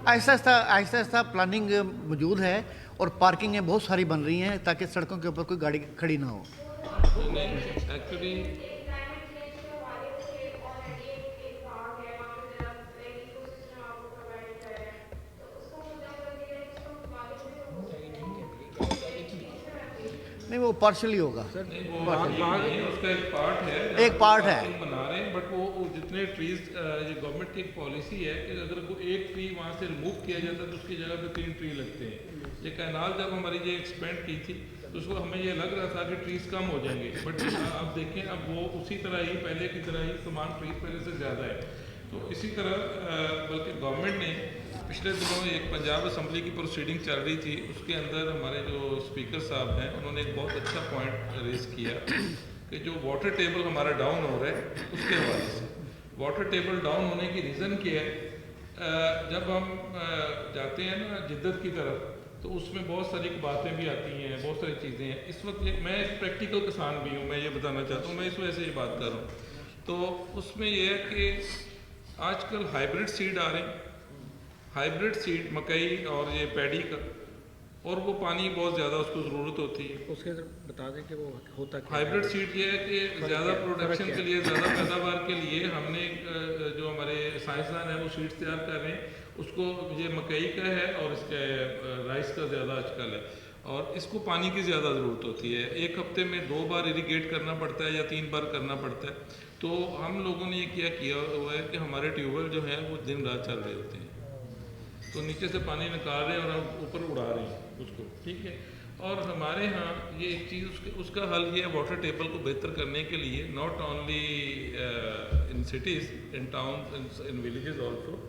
आहिस्ता प्लानिंग मौजूद है और पार्किंगें बहुत सारी बन रही हैं ताकि सड़कों के ऊपर कोई गाड़ी खड़ी ना हो। एक्चुअली नहीं वो पार्शली होगा, नहीं, वो नहीं है, उसका एक पार्ट है, एक पार्ट है। हम बना रहे हैं, बट वो जितने ट्रीज, ये गवर्नमेंट की एक पॉलिसी है कि अगर कोई एक ट्री वहाँ से रिमूव किया जाता है तो उसकी जगह पे 3 ट्री लगते हैं। ये कैनाल जब हमारी ये एक्सपेंड की थी तो उसको हमें ये लग रहा था कि ट्रीज कम हो जाएंगे, बट अब देखें अब वो उसी तरह ही पहले की तरह ही तमाम ट्रीज पहले से ज़्यादा है। तो इसी तरह बल्कि गवर्नमेंट ने पिछले दिनों एक पंजाब असम्बली की प्रोसीडिंग चल रही थी, उसके अंदर हमारे जो स्पीकर साहब हैं उन्होंने एक बहुत अच्छा पॉइंट रेज किया कि जो वाटर टेबल हमारा डाउन हो रहा है उसके हवाले से। वाटर टेबल डाउन होने की रीज़न क्या है, जब हम जाते हैं ना जिद्दत की तरफ तो उसमें बहुत सारी बातें भी आती हैं, बहुत सारी चीज़ें हैं। इस वक्त मैं एक प्रैक्टिकल किसान भी हूँ, मैं ये बताना चाहता हूँ, मैं इस वजह से ये बात कर रहा हूँ। तो उसमें ये है कि आजकल हाइब्रिड सीड आ रहे हैं, हाइब्रिड सीड मकई और ये पैडी का, और वो पानी बहुत ज़्यादा उसको ज़रूरत होती है। उसके बता दें कि वो होता क्या है। हाइब्रिड सीड ये है कि ज़्यादा प्रोडक्शन के लिए, ज़्यादा पैदावार के लिए हमने जो हमारे साइंसदान हैं वो सीड्स तैयार कर रहे हैं। उसको ये मकई का है और इसके राइस का ज़्यादा आजकल है, और इसको पानी की ज़्यादा ज़रूरत होती है। एक हफ्ते में 2 बार इरीगेट करना पड़ता है या 3 बार करना पड़ता है। तो हम लोगों ने ये किया हुआ है कि हमारे ट्यूबवेल जो है वो दिन रात चल रहे होते हैं, तो नीचे से पानी निकाल रहे हैं और हम ऊपर उड़ा रहे हैं उसको, ठीक है। और हमारे यहाँ ये एक चीज़ उसका हल ये है वाटर टेबल को बेहतर करने के लिए, not only in cities, in town, in villages also,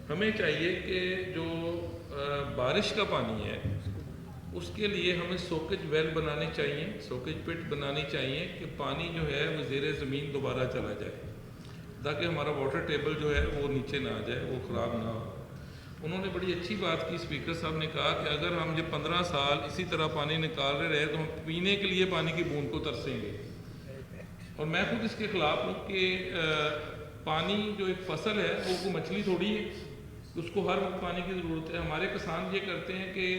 हमें चाहिए कि जो बारिश का पानी है उसके लिए हमें सोकेज वेल बनाने चाहिए, सोकेज पिट बनानी चाहिए कि पानी जो है वो ज़ेरे ज़मीन दोबारा चला जाए, ताकि हमारा वाटर टेबल जो है वो नीचे ना आ जाए, वो ख़राब ना हो। उन्होंने बड़ी अच्छी बात की, स्पीकर साहब ने कहा कि अगर हम ये 15 साल इसी तरह पानी निकाल रहे तो हम पीने के लिए पानी की बूंद को तरसेंगे। और मैं खुद इसके ख़िलाफ़ हूँ कि पानी जो एक फसल है वो कोई मछली थोड़ी है, उसको हर वक्त पानी की ज़रूरत है। हमारे किसान ये करते हैं कि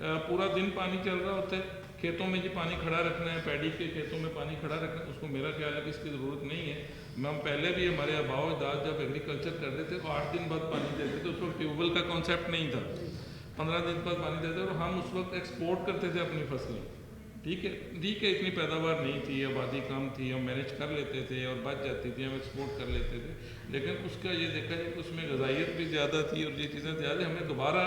पूरा दिन पानी चल रहा होता है, खेतों में जी पानी खड़ा रखना है, पैडी के खेतों में पानी खड़ा रखना है, उसको मेरा ख्याल है कि इसकी ज़रूरत नहीं है। हम पहले भी हमारे आबाओ अजदाद जब एग्रीकल्चर करते थे तो 8 दिन बाद पानी देते थे, उस वक्त ट्यूबवेल का कॉन्सेप्ट नहीं था, 15 दिन बाद पानी देते, और हम उस वक्त एक्सपोर्ट करते थे अपनी फसलें, ठीक है, इतनी पैदावार नहीं थी, आबादी कम थी, हम मैनेज कर लेते थे और बच जाती थी, हम एक्सपोर्ट कर लेते थे। लेकिन उसका ये देखा जाए कि उसमें ग़ज़ाइयत भी ज़्यादा थी और ये चीज़ें ज़्यादा, हमें दोबारा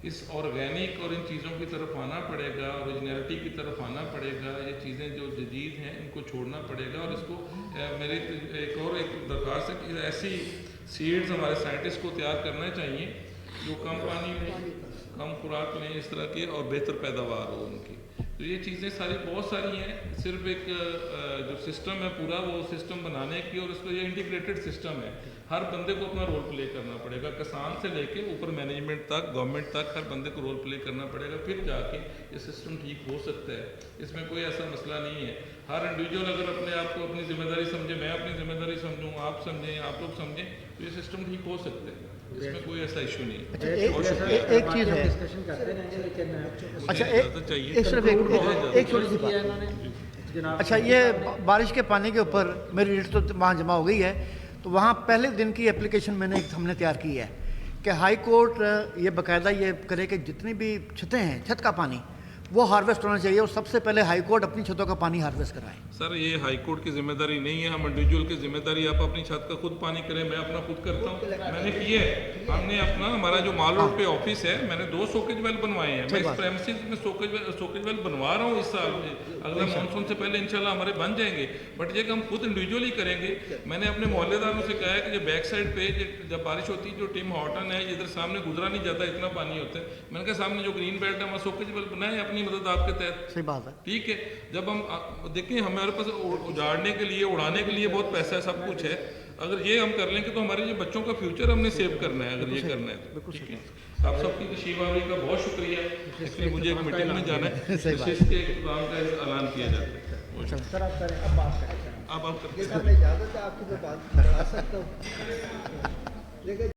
इस ऑर्गेनिक और इन चीज़ों की तरफ आना पड़ेगा, ओरिजिनलिटी की तरफ आना पड़ेगा। ये चीज़ें जो जदीद हैं इनको छोड़ना पड़ेगा। और इसको मेरी एक दरख्वास्त है कि ऐसी सीड्स हमारे साइंटिस्ट को तैयार करना चाहिए जो कम पानी में, कम खुराक में, इस तरह की, और बेहतर पैदावार हो उनकी। तो ये चीज़ें सारी बहुत सारी हैं, सिर्फ एक जो सिस्टम है पूरा वो सिस्टम बनाने की, और इसको ये इंटीग्रेटेड सिस्टम है, हर बंदे को अपना रोल प्ले करना पड़ेगा, किसान से लेके ऊपर मैनेजमेंट तक, गवर्नमेंट तक, हर बंदे को रोल प्ले करना पड़ेगा, फिर जाके ये सिस्टम ठीक हो सकता है। इसमें कोई ऐसा मसला नहीं है। हर इंडिविजुअल अगर अपने आप को अपनी जिम्मेदारी समझे, मैं अपनी जिम्मेदारी समझूँ, आप समझें, आप लोग समझें, तो ये सिस्टम ठीक हो सकता है, इसमें कोई ऐसा इशू नहीं है। अच्छा, एक चीज़ है, डिस्कशन करते रहेंगे, लेकिन अच्छा चाहिए एक सिर्फ एक छोटी सी बात। अच्छा, ये बारिश के पानी के ऊपर मेरी रीट तो वहाँ जमा हो गई है, तो वहाँ पहले दिन की एप्लीकेशन हमने तैयार की है कि हाई कोर्ट ये बाकायदा ये करे कि जितनी भी छतें हैं, छत का पानी वो हार्वेस्ट होना चाहिए, और सबसे पहले हाई कोर्ट अपनी छतों का पानी हार्वेस्ट कराए। सर ये हाई कोर्ट की जिम्मेदारी नहीं है, हम इंडिविजुअल की जिम्मेदारी, आप अपनी छत का खुद पानी करें। मैं अपना खुद करता हूँ, मैंने किया है, हमने अपना, हमारा जो माल रोड पे ऑफिस है, मैंने 2 सोकेज वेल बनवाए हैं। मैं इस प्रेमिसेस में सोकेज वेल बनवा रहा हूँ इस साल, अगला मानसून से पहले इंशाल्लाह हमारे बन जाएंगे। बट ये हम खुद इंडिविजुअली करेंगे। मैंने अपने मोहल्लेदारों से कहा है कि जो बैक साइड पे जब बारिश होती है, जो टिम हॉटन है, इधर सामने गुजरा नहीं जाता, इतना पानी होता है, मैंने कहा सामने जो ग्रीन बेल्ट है वहाँ सोकेज वेल बनाए अपनी मदद आपके तहत। सही बात है, ठीक है। जब हम देखिए हमारे पास उजाड़ने के लिए, उड़ाने के लिए बहुत पैसा है, सब कुछ है, अगर ये हम कर लेंगे तो हमारे ये बच्चों का फ्यूचर हमने सेव करना है, अगर ये करना है तो। ठीक है, आप सबकी तशरीफ आवरी का बहुत शुक्रिया, इसलिए मुझे एक मीटिंग में जाना है, इसके एग्जाम का ऐलान किया जाता है। सर आप करें, अब बात करें, अब आप इजाज़त है आपकी, तो बात करा सकता हूँ, लेकिन